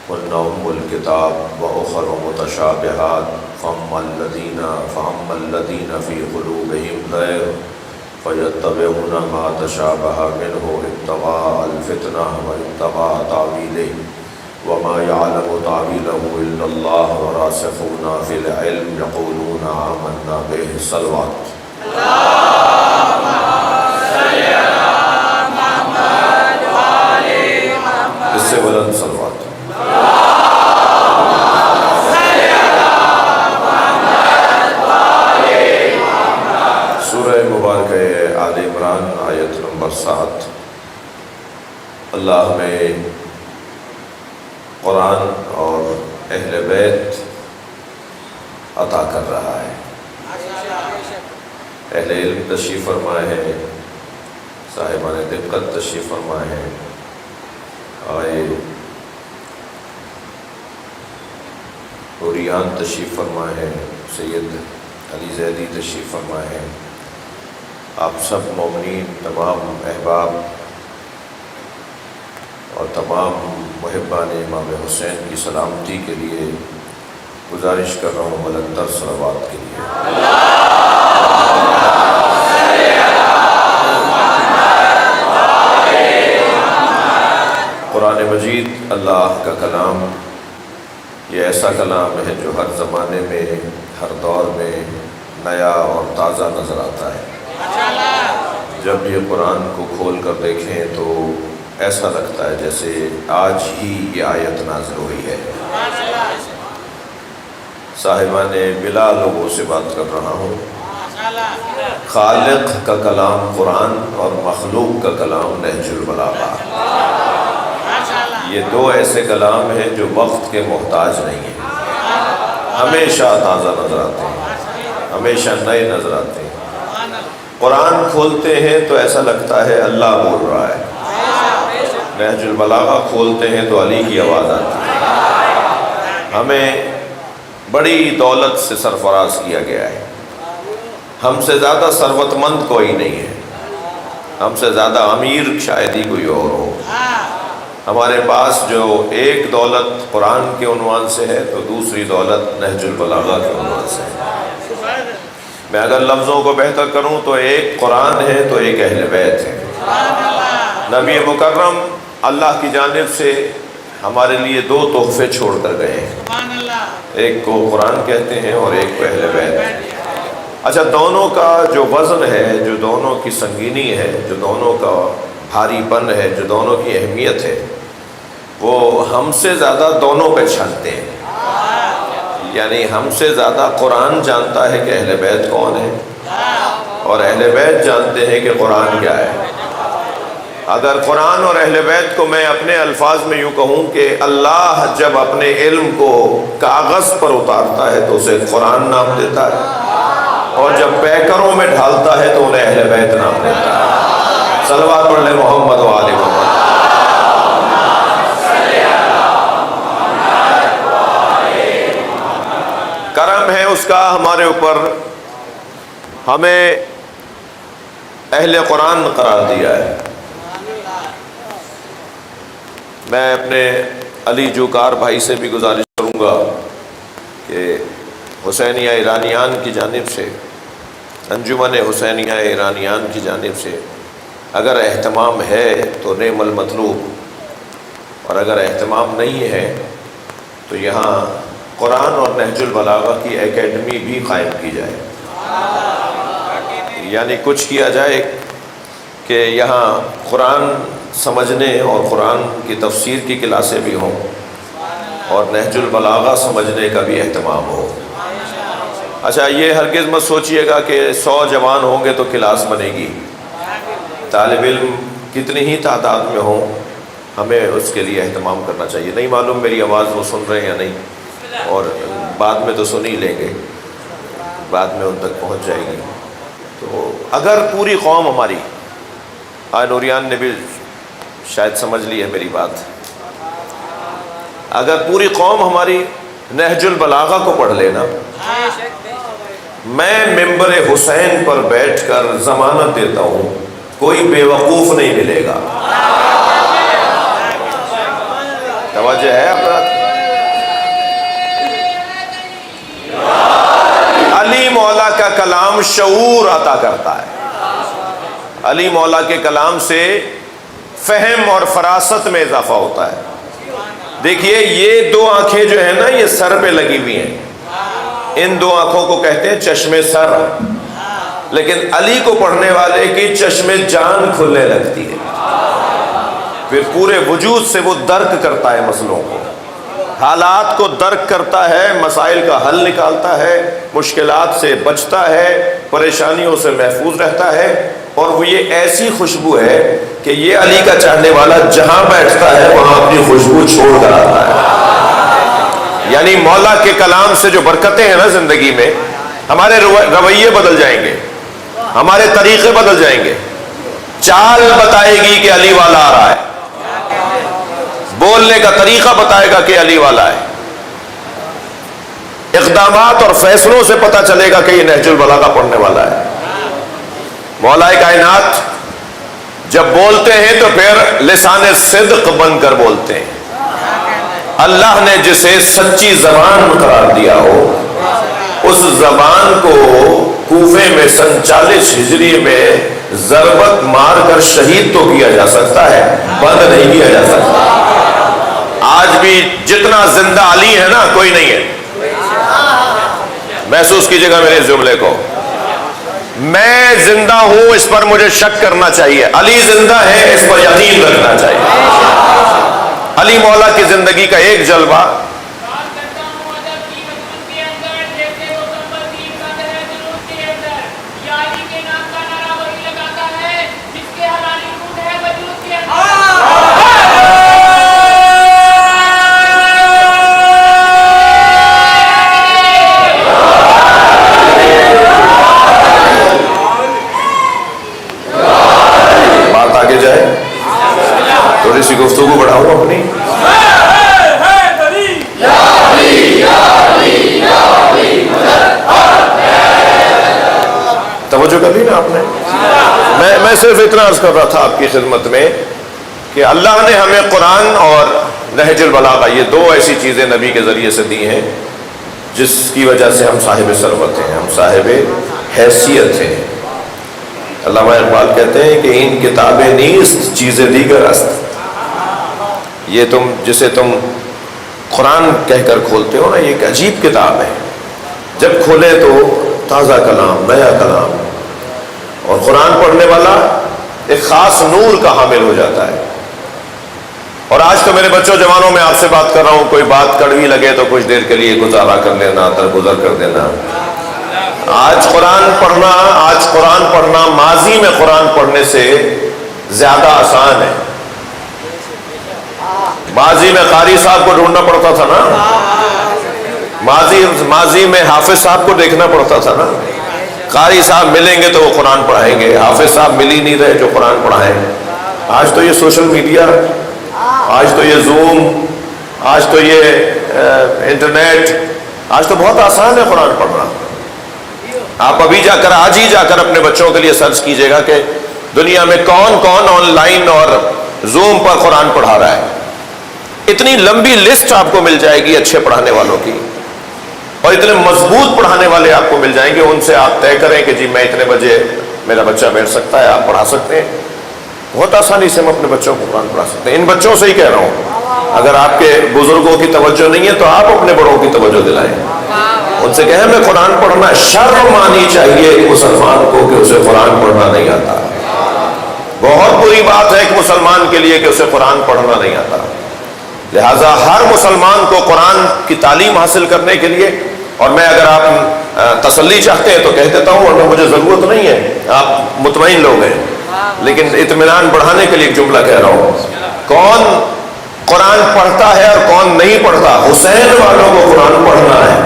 هن أم الكتاب وأخر متشابهات فأما الذين في قلوبهم زيغ فيتبعون ما تشابه منه ابتغاء الفتنة وابتغاء تأويله وما يعلم تأويله إلا الله والراسخون في العلم يقولون آمنا به. صلوات اس سے بلند صلوات. سورہ مبارکہ آل عمران آیت نمبر 7. اللہ ہمیں قرآن اور اہل بیت عطا کر رہا ہے. اہل علم تشریف فرمائے ہیں، صاحبان دقت تشریف فرمائے ہیں. آئے اوریان تشریف فرمائے ہیں، سید علی زیدی تشریف فرمائے ہیں. آپ سب مومنین، تمام احباب اور تمام محبان امام حسین کی سلامتی کے لیے گزارش کر رہا ہوں بلندر صلوات کے لیے. قرآن مجید اللہ کا کلام، یہ ایسا کلام ہے جو ہر زمانے میں، ہر دور میں نیا اور تازہ نظر آتا ہے. جب یہ قرآن کو کھول کر دیکھیں تو ایسا لگتا ہے جیسے آج ہی یہ آیت نازل ہوئی ہے. صاحبان بلا لوگوں سے بات کر رہا ہوں. خالق کا کلام قرآن اور مخلوق کا کلام نہج البلاغہ، یہ دو ایسے کلام ہیں جو وقت کے محتاج نہیں ہیں. ہمیشہ تازہ نظر آتے ہیں، ہمیشہ نئے نظر آتے ہیں. قرآن کھولتے ہیں تو ایسا لگتا ہے اللہ بول رہا ہے. نہج البلاغہ کھولتے ہیں تو علی کی آواز آتی ہے. ہمیں بڑی دولت سے سرفراز کیا گیا ہے. ہم سے زیادہ ثروت مند کوئی نہیں ہے، ہم سے زیادہ امیر شاید ہی کوئی اور ہو. ہمارے پاس جو ایک دولت قرآن کے عنوان سے ہے تو دوسری دولت نہج البلاغہ کے عنوان سے ہے. میں اگر لفظوں کو بہتر کروں تو ایک قرآن ہے تو ایک اہل بیت ہے. نبی مکرم اللہ کی جانب سے ہمارے لیے دو تحفے چھوڑ کر گئے ہیں. ایک کو قرآن کہتے ہیں اور ایک کو اہل بیت. اچھا، دونوں کا جو وزن ہے، جو دونوں کی سنگینی ہے، جو دونوں کا بھاری پن ہے، جو دونوں کی اہمیت ہے، وہ ہم سے زیادہ دونوں پہ چھانتے ہیں. یعنی ہم سے زیادہ قرآن جانتا ہے کہ اہل بیت کون ہے، اور اہل بیت جانتے ہیں کہ قرآن کیا ہے. اگر قرآن اور اہل بیت کو میں اپنے الفاظ میں یوں کہوں کہ اللہ جب اپنے علم کو کاغذ پر اتارتا ہے تو اسے قرآن نام دیتا ہے، اور جب پیکروں میں ڈھالتا ہے تو انہیں اہل بیت نام دیتا ہے. صلوات پڑھ لیں محمد و آل محمد. کرم ہے اس کا ہمارے اوپر، ہمیں اہل قرآن قرار دیا ہے. میں اپنے علی جوکار بھائی سے بھی گزارش کروں گا کہ حسینیہ ایرانیان کی جانب سے، انجمن حسینیہ ایرانیان کی جانب سے اگر اہتمام ہے تو نعم المطلوب، اور اگر اہتمام نہیں ہے تو یہاں قرآن اور نہج البلاغہ کی اکیڈمی بھی قائم کی جائے. یعنی کچھ کیا جائے کہ یہاں قرآن سمجھنے اور قرآن کی تفسیر کی کلاسیں بھی ہوں، اور نہج البلاغہ سمجھنے کا بھی اہتمام ہو. اچھا، یہ ہرگز مت سوچئے گا کہ 100 جوان ہوں گے تو کلاس بنے گی. طالب علم کتنی ہی تعداد میں ہوں، ہمیں اس کے لیے اہتمام کرنا چاہیے. نہیں معلوم میری آواز وہ سن رہے ہیں یا نہیں، اور بعد میں تو سن ہی لیں گے، بعد میں ان تک پہنچ جائے گی. تو اگر پوری قوم ہماری، نوریان نے بھی شاید سمجھ لی ہے میری بات، اگر پوری قوم ہماری نہج البلاغہ کو پڑھ لینا، میں ممبر حسین پر بیٹھ کر ضمانت دیتا ہوں کوئی بے وقوف نہیں ملے گا. توجہ ہے آپ کا کلام شعور عطا کرتا ہے، علی مولا کے کلام سے فہم اور فراست میں اضافہ ہوتا ہے۔ دیکھیے یہ دو آنکھیں جو ہیں نا، یہ سر پہ لگی ہوئی ہیں، ان دو آنکھوں کو کہتے ہیں چشم سر، لیکن علی کو پڑھنے والے کی چشم جان کھلنے لگتی ہے، پھر پورے وجود سے وہ درک کرتا ہے مسئلوں کو، حالات کو درک کرتا ہے، مسائل کا حل نکالتا ہے، مشکلات سے بچتا ہے، پریشانیوں سے محفوظ رہتا ہے، اور وہ یہ ایسی خوشبو ہے کہ یہ علی کا چاہنے والا جہاں بیٹھتا ہے وہاں اپنی خوشبو چھوڑ کر آتا ہے۔ یعنی مولا کے کلام سے جو برکتیں ہیں نا زندگی میں، ہمارے رویے بدل جائیں گے، ہمارے طریقے بدل جائیں گے، چال بتائے گی کہ علی والا آ رہا ہے، بولنے کا طریقہ بتائے گا کہ علی والا ہے، اقدامات اور فیصلوں سے پتہ چلے گا کہ یہ نہج البلاغہ پڑھنے والا ہے۔ مولا کائنات جب بولتے ہیں تو پھر لسان صدق بن کر بولتے ہیں۔ اللہ نے جسے سچی زبان قرار دیا ہو، اس زبان کو کوفے میں سن 40 ہجری میں ضربت مار کر شہید تو کیا جا سکتا ہے، بند نہیں کیا جا سکتا۔ آج بھی جتنا زندہ علی ہے نا، کوئی نہیں ہے۔ محسوس کیجئے گا میرے جملے کو، میں زندہ ہوں اس پر مجھے شک کرنا چاہیے، علی زندہ ہے اس پر یقین رکھنا چاہیے۔ علی مولا کی زندگی کا ایک جلوہ، تھوڑی سی گفتگو بڑھاؤ اپنی، توجہ کر لی نا آپ نے؟ میں صرف اتنا عرض کر رہا تھا آپ کی خدمت میں کہ اللہ نے ہمیں قرآن اور نہج البلاغہ، یہ دو ایسی چیزیں نبی کے ذریعے سے دی ہیں جس کی وجہ سے ہم صاحب ثروت ہیں، ہم صاحب حیثیت ہیں۔ علامہ اقبال کہتے ہیں کہ ان کتابیں نیست چیزیں دیگر است، یہ تم جسے تم قرآن کہہ کر کھولتے ہو نا، یہ ایک عجیب کتاب ہے، جب کھولے تو تازہ کلام، نیا کلام، اور قرآن پڑھنے والا ایک خاص نور کا حامل ہو جاتا ہے۔ اور آج تو میرے بچوں جوانوں میں آپ سے بات کر رہا ہوں، کوئی بات کڑوی لگے تو کچھ دیر کے لیے گزارا کر لینا، درگزر کر دینا۔ آج قرآن پڑھنا ماضی میں قرآن پڑھنے سے زیادہ آسان ہے۔ ماضی میں قاری صاحب کو ڈھونڈنا پڑتا تھا نا، ماضی میں حافظ صاحب کو دیکھنا پڑتا تھا نا، قاری صاحب ملیں گے تو وہ قرآن پڑھائیں گے، حافظ صاحب مل ہی نہیں رہے جو قرآن پڑھائیں۔ آج تو یہ سوشل میڈیا، آج تو یہ زوم، آج تو یہ انٹرنیٹ، آج تو بہت آسان ہے قرآن پڑھنا۔ آپ ابھی جا کر، آج ہی جا کر اپنے بچوں کے لیے سرچ کیجئے گا کہ دنیا میں کون کون آن لائن اور زوم پر قرآن پڑھا رہا ہے۔ اتنی لمبی لسٹ آپ کو مل جائے گی اچھے پڑھانے والوں کی، اور اتنے مضبوط پڑھانے والے آپ کو مل جائیں گے۔ ان سے آپ طے کریں کہ جی میں اتنے بجے میرا بچہ بیٹھ سکتا ہے، آپ پڑھا سکتے ہیں، بہت آسانی سے ہم اپنے بچوں کو قرآن پڑھا سکتے ہیں۔ ان بچوں سے ہی کہہ رہا ہوں، اگر آپ کے بزرگوں کی توجہ نہیں ہے تو آپ اپنے بڑوں کی توجہ دلائیں، ان سے کہیں ہمیں قرآن پڑھنا۔ شرم آنی چاہیے ایک مسلمان کو کہ اسے قرآن پڑھنا نہیں آتا۔ بہت بری بات ہے ایک مسلمان کے لیے کہ اسے قرآن پڑھنا نہیں آتا۔ لہٰذا ہر مسلمان کو قرآن کی تعلیم حاصل کرنے کے لیے، اور میں اگر آپ تسلی چاہتے ہیں تو کہہ دیتا ہوں، ورنہ مجھے ضرورت نہیں ہے، آپ مطمئن لوگ ہیں، لیکن اطمینان بڑھانے کے لیے ایک جملہ کہہ رہا ہوں، کون قرآن پڑھتا ہے اور کون نہیں پڑھتا؟ حسین والوں کو قرآن پڑھنا ہے،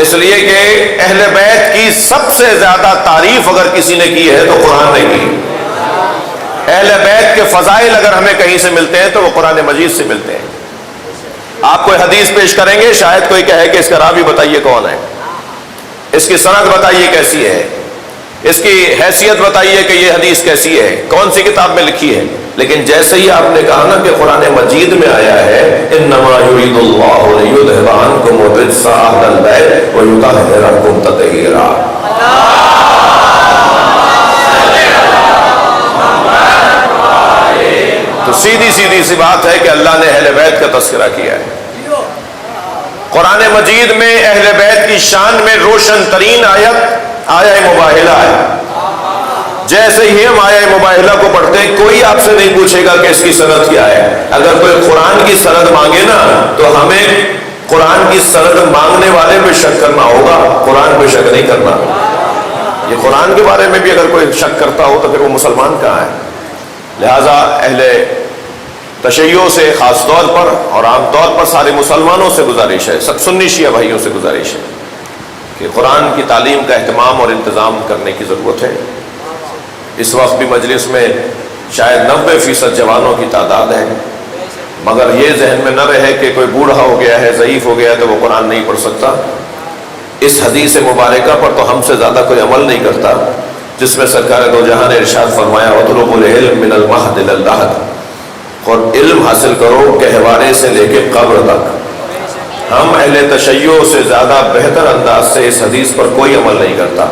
اس لیے کہ اہل بیت کی سب سے زیادہ تعریف اگر کسی نے کی ہے تو قرآن نے کی۔ اہل بیت کے فضائل اگر ہمیں کہیں سے ملتے ہیں تو وہ قرآن مجید سے ملتے ہیں۔ آپ کوئی حدیث پیش کریں گے، شاید کوئی کہے کہ اس کا راوی بتائیے کون ہے، اس کی سند بتائیے کیسی ہے، اس کی حیثیت بتائیے کہ یہ حدیث کیسی ہے، کون سی کتاب میں لکھی ہے، لیکن جیسے ہی آپ نے کہا نا کہ قرآن مجید میں آیا ہے انما یرید اللہ لیذھب عنکم الرجس اہل البیت وَيُطَهِّرَكُمْ تَطْهِيرًا۔ تو سیدھی سی بات ہے کہ اللہ نے اہل بیت کا تذکرہ کیا ہے۔ قرآن مجید میں اہل بیت کی شان میں روشن ترین آیت آیہ مباہلہ ہے۔ جیسے ہی ہم آیہ مباہلہ کو پڑھتے ہیں کوئی آپ سے نہیں پوچھے گا کہ اس کی سند کیا ہے۔ اگر کوئی قرآن کی سند مانگے نا تو ہمیں قرآن کی سند مانگنے والے پہ شک کرنا ہوگا، قرآن پہ شک نہیں کرنا۔ یہ قرآن کے بارے میں بھی اگر کوئی شک کرتا ہو تو پھر وہ مسلمان کہاں ہے؟ لہٰذا اہل تشیع سے خاص طور پر اور عام طور پر سارے مسلمانوں سے گزارش ہے، سب سنی شیعہ بھائیوں سے گزارش ہے کہ قرآن کی تعلیم کا اہتمام اور انتظام کرنے کی ضرورت ہے۔ اس وقت بھی مجلس میں شاید 90% جوانوں کی تعداد ہے، مگر یہ ذہن میں نہ رہے کہ کوئی بوڑھا ہو گیا ہے، ضعیف ہو گیا ہے تو وہ قرآن نہیں پڑھ سکتا۔ اس حدیث مبارکہ پر تو ہم سے زیادہ کوئی عمل نہیں کرتا، جس میں سرکار دو جہاں نے ارشاد فرمایا اطلبوا العلم من المہد الی اللحد، اور علم حاصل کرو گہوارے سے لے کے قبر تک۔ ہم اہل تشیع سے زیادہ بہتر انداز سے اس حدیث پر کوئی عمل نہیں کرتا۔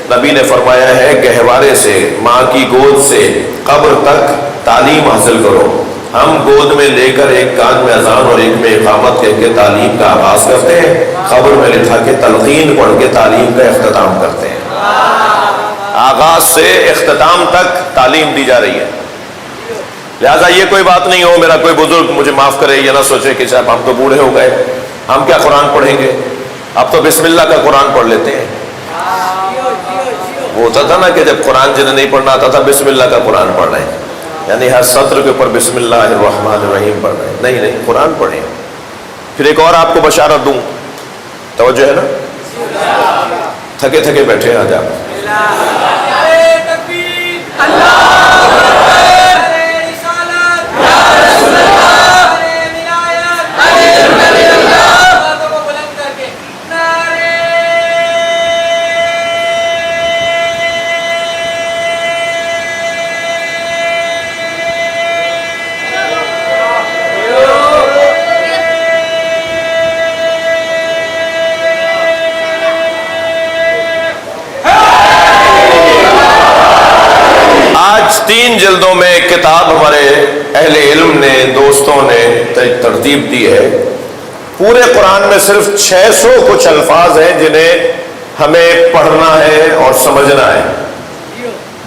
نبی نے فرمایا ہے گہوارے سے، ماں کی گود سے قبر تک تعلیم حاصل کرو۔ ہم گود میں لے کر ایک کان میں اذان اور ایک میں اقامت کہہ کے تعلیم کا آغاز کرتے ہیں، قبر میں لٹھا کے تلقین پڑھ کے تعلیم کا اختتام کرتے ہیں۔ آغاز سے اختتام تک تعلیم دی جا رہی ہے۔ لہٰذا یہ کوئی بات نہیں ہو میرا کوئی بزرگ مجھے معاف کرے، یہ نہ سوچے کہ صاحب ہم تو بوڑھے ہو گئے، ہم کیا قرآن پڑھیں گے، اب تو بسم اللہ کا قرآن پڑھ لیتے ہیں۔ وہ ہوتا تھا نا کہ جب قرآن جنہیں نہیں پڑھنا آتا تھا بسم اللہ کا قرآن پڑھ رہے ہیں، یعنی ہر سطر کے اوپر بسم اللہ الرحمن الرحیم پڑھ رہے ہیں۔ نہیں قرآن پڑھیں۔ پھر ایک اور آپ کو بشارت دوں، توجہ ہے نا، تھکے تھکے بیٹھے آج آپ، تین جلدوں میں ایک کتاب ہمارے اہل علم نے، دوستوں نے ترتیب دی ہے۔ پورے قرآن میں صرف 600 کچھ الفاظ ہیں جنہیں ہمیں پڑھنا ہے اور سمجھنا ہے۔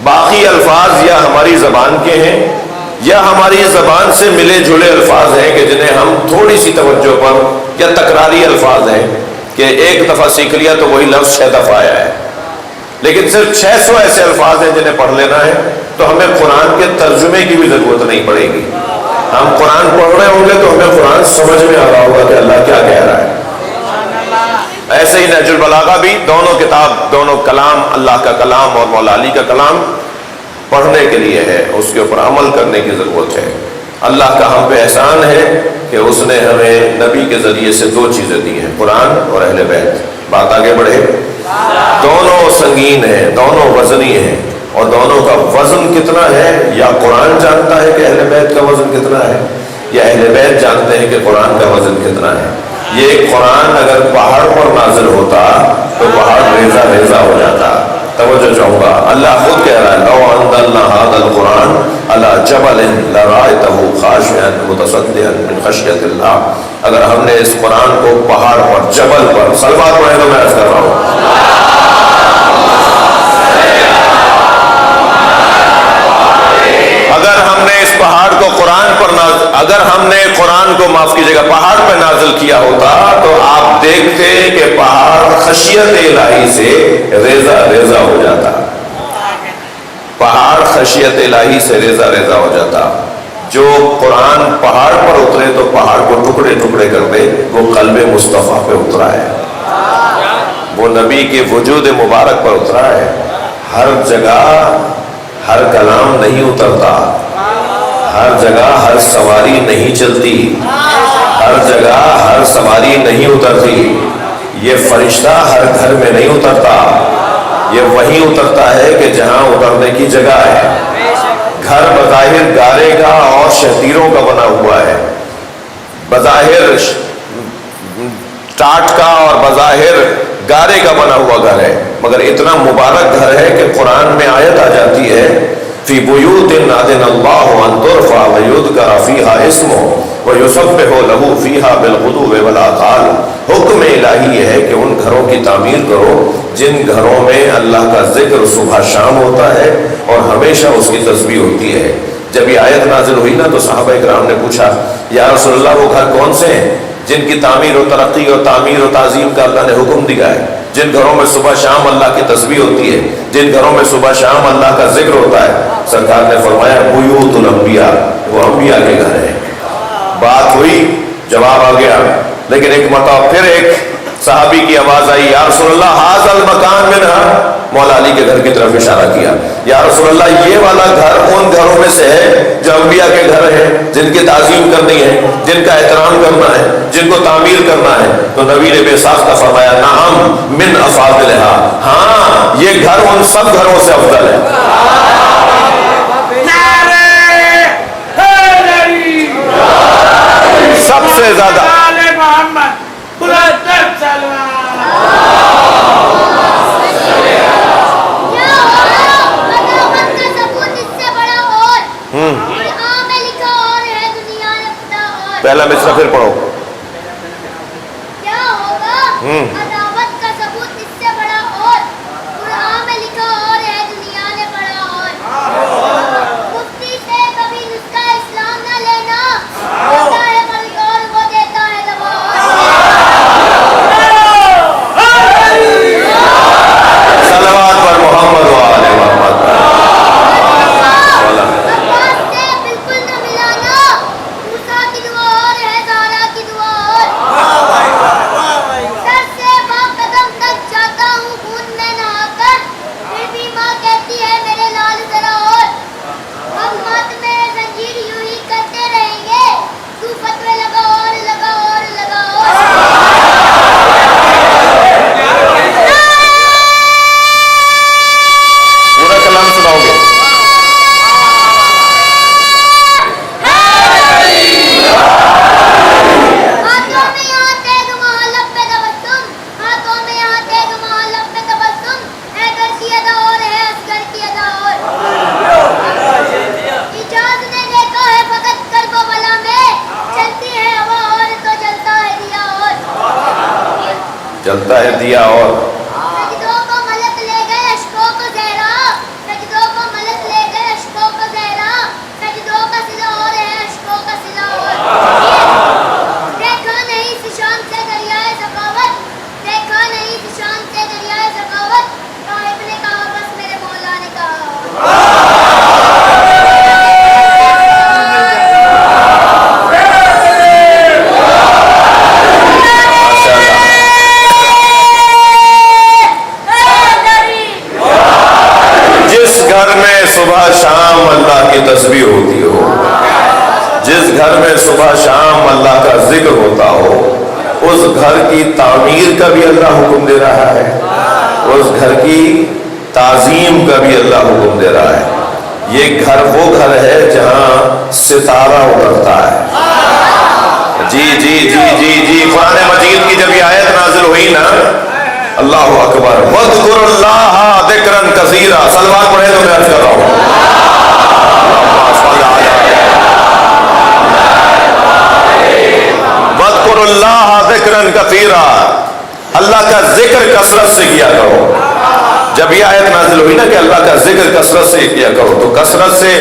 باقی الفاظ یا ہماری زبان کے ہیں یا ہماری زبان سے ملے جلے الفاظ ہیں کہ جنہیں ہم تھوڑی سی توجہ پر، یا تکراری الفاظ ہیں کہ ایک دفعہ سیکھ لیا تو وہی لفظ 6 دفعہ آیا ہے، لیکن صرف 600 ایسے الفاظ ہیں جنہیں پڑھ لینا ہے۔ تو ہمیں قرآن کے ترجمے کی بھی ضرورت نہیں پڑے گی، ہم قرآن پڑھ رہے ہوں گے تو ہمیں قرآن سمجھ میں آ رہا ہوگا کہ اللہ کیا کہہ رہا ہے۔ ایسے ہی نہج البلاغہ بھی، دونوں کتاب، دونوں کلام، اللہ کا کلام اور مولا علی کا کلام پڑھنے کے لیے ہے، اس کے اوپر عمل کرنے کی ضرورت ہے۔ اللہ کا ہم پہ احسان ہے کہ اس نے ہمیں نبی کے ذریعے سے 2 چیزیں دی ہیں، قرآن اور اہل بیت۔ بات آگے بڑھے، دونوں سنگین ہیں، دونوں وزنی ہیں، اور دونوں کا وزن کتنا ہے یا قرآن جانتا ہے کہ اہل بیت کا وزن کتنا ہے، یا اہل بیت جانتے ہیں کہ قرآن کا وزن کتنا ہے۔ یہ قرآن اگر پہاڑ پر نازل ہوتا تو پہاڑ ریزہ ریزہ ہو جاتا۔ توجہ چاہوں گا، اللہ خود کہہ رہا ہے لو انزلنا هذا القرآن على جبل لرأيته خاشعا متصدعا من خشية اللہ، اگر ہم نے اس قرآن کو پہاڑ پر، جبل پر، صلوات پڑھیں تو میں عرض کر رہا ہوں، اگر ہم نے اس پہاڑ کو قرآن پر اگر ہم نے قرآن کو معاف کیجیے گا پہاڑ پہ نازل کیا ہوتا تو آپ دیکھتے کہ پہاڑ خشیت الہی سے ریزہ ریزہ ہو جاتا، پہاڑ خشیت الہی سے ریزہ ریزہ ہو جاتا۔ جو قرآن پہاڑ پر اترے تو پہاڑ کو ٹکڑے ٹکڑے کر دے، وہ قلب مصطفیٰ پہ اترا ہے، وہ نبی کے وجود مبارک پر اترا ہے۔ ہر جگہ ہر کلام نہیں اترتا، ہر جگہ ہر سواری نہیں چلتی، ہر جگہ ہر سواری نہیں اترتی، یہ فرشتہ ہر گھر میں نہیں اترتا، یہ وہیں اترتا ہے کہ جہاں اترنے کی جگہ ہے۔ گھر بظاہر گارے کا اور شہتیروں کا بنا ہوا ہے، بظاہر ٹاٹ کا اور بظاہر گارے کا بنا ہوا گھر ہے، مگر اتنا مبارک گھر ہے کہ قرآن میں آیت آ جاتی ہے فی بیوت اذن اللہ ان ترفع ویذکر فیہا اسمہ ویسبح لہ فیہا بالغدو والآصال۔ حکم الہی یہ ہے کہ ان گھروں کی تعمیر کرو جن گھروں میں اللہ کا ذکر صبح شام ہوتا ہے اور ہمیشہ اس کی تسبیح ہوتی ہے۔ جب یہ آیت نازل ہوئی نا تو صحابہ کرام نے پوچھا یا رسول اللہ وہ گھر کون سے ہیں جن کی تعمیر و ترقی اور تعمیر و تعظیم کا اللہ نے حکم دیا ہے، جن گھروں میں صبح شام اللہ کی تسبیح ہوتی ہے، جن گھروں میں صبح شام اللہ کا ذکر ہوتا ہے؟ سرکار نے فرمایا بیوت الانبیاء، وہ انبیاء کے گھر ہیں۔ بات ہوئی، جواب آ گیا، لیکن ایک مرتبہ پھر ایک صحابی کی آواز آئی یا رسول اللہ ھذا المکان منہا، مولا علی کے گھر کی طرف اشارہ کیا، یا رسول اللہ یہ والا گھر ان گھروں میں سے ہے جو انبیاء کے گھر ہیں، جن کی تعظیم کرنی ہے، جن کا احترام کرنا ہے، جن کو تعمیر کرنا ہے۔ تو نبی نے بے ساختہ فرمایا نعم من افاضلھا، ہاں یہ گھر ان سب گھروں سے افضل ہے۔ سب سے زیادہ پہلا مصرع پھر پڑھو۔ کیا ہوگا عداوت کا ثبوت اس سے بڑا اور قرآن میں لکھا اور ہے دنیا نے پڑھا اور مفتی سے کبھی نسخہ اسلام نہ لینا، دیتا ہے بڑی اور وہ دیتا ہے دوا۔ صلوات پر محمد و آل محمد۔ عباس سے بالکل نہ ملانا، موسیٰ کی دعا اور ہے زہرا کی دعا اور سر سے پا قدم تک جاتا ہوں خون میں نہا کر، پھر بھی ماں کہتی ہے میرے لال ذرا اور ہم ہاتھ میں زنجیر یوں ہی کرتے رہیں گے، تو فتوے لگا اور لگا اور لگا اور پورا کلام سناؤ گے؟ ہاتھوں میں یہاں تیغ وہاں لب پہ تبسم، ہاتھوں میں یہاں تیغ وہاں لب پہ تبسم، حیدر کی ادا اور ہے اصغر کی ادا اور اجاز نے دیکھا ہے فقط کرب و بلا میں، چلتی ہے ہوا اور تو جلتا ہے دیا اور جلتا ہے دیا اور سجدوں کو ملک لے گئے اشکوں کو زہرا، سجدوں کو ملک لے گئے اشکوں کو زہرا، سجدوں کا صلہ اور ہے اشکوں کا صلہ اور دیکھا نہیں سشان سے دریائے سخاوت، دیکھا نہیں سشان سے دریائے سخاوت، صاحب نے کہا بس میرے مولا نے کہا۔ جس گھر میں صبح شام اللہ کی تسبیح ہوتی ہو، جس گھر میں صبح شام اللہ کا ذکر ہوتا ہو، اس گھر کی تعمیر کا بھی اللہ حکم دے رہا ہے، اس گھر کی تعظیم کا بھی اللہ حکم دے رہا ہے۔ یہ گھر وہ گھر ہے جہاں ستارہ ابھرتا ہے۔ جی جی جی جی جی قرآن مجید کی جب یہ آیت نازل ہوئی نا، اللہ اکبر، وَاذْكُرُوا اللَّهَ ذِكْرًا كَثِيرًا، سلوات پڑھے تو میں عرض کر رہا ہوں۔ وَاذْكُرُوا اللَّهَ ذِكْرًا كَثِيرًا، اللہ کا ذکر کثرت سے کیا کرو۔ جب یہ آیت نازل ہوئی نا کہ اللہ کا ذکر کثرت سے کیا کرو، تو کثرت سے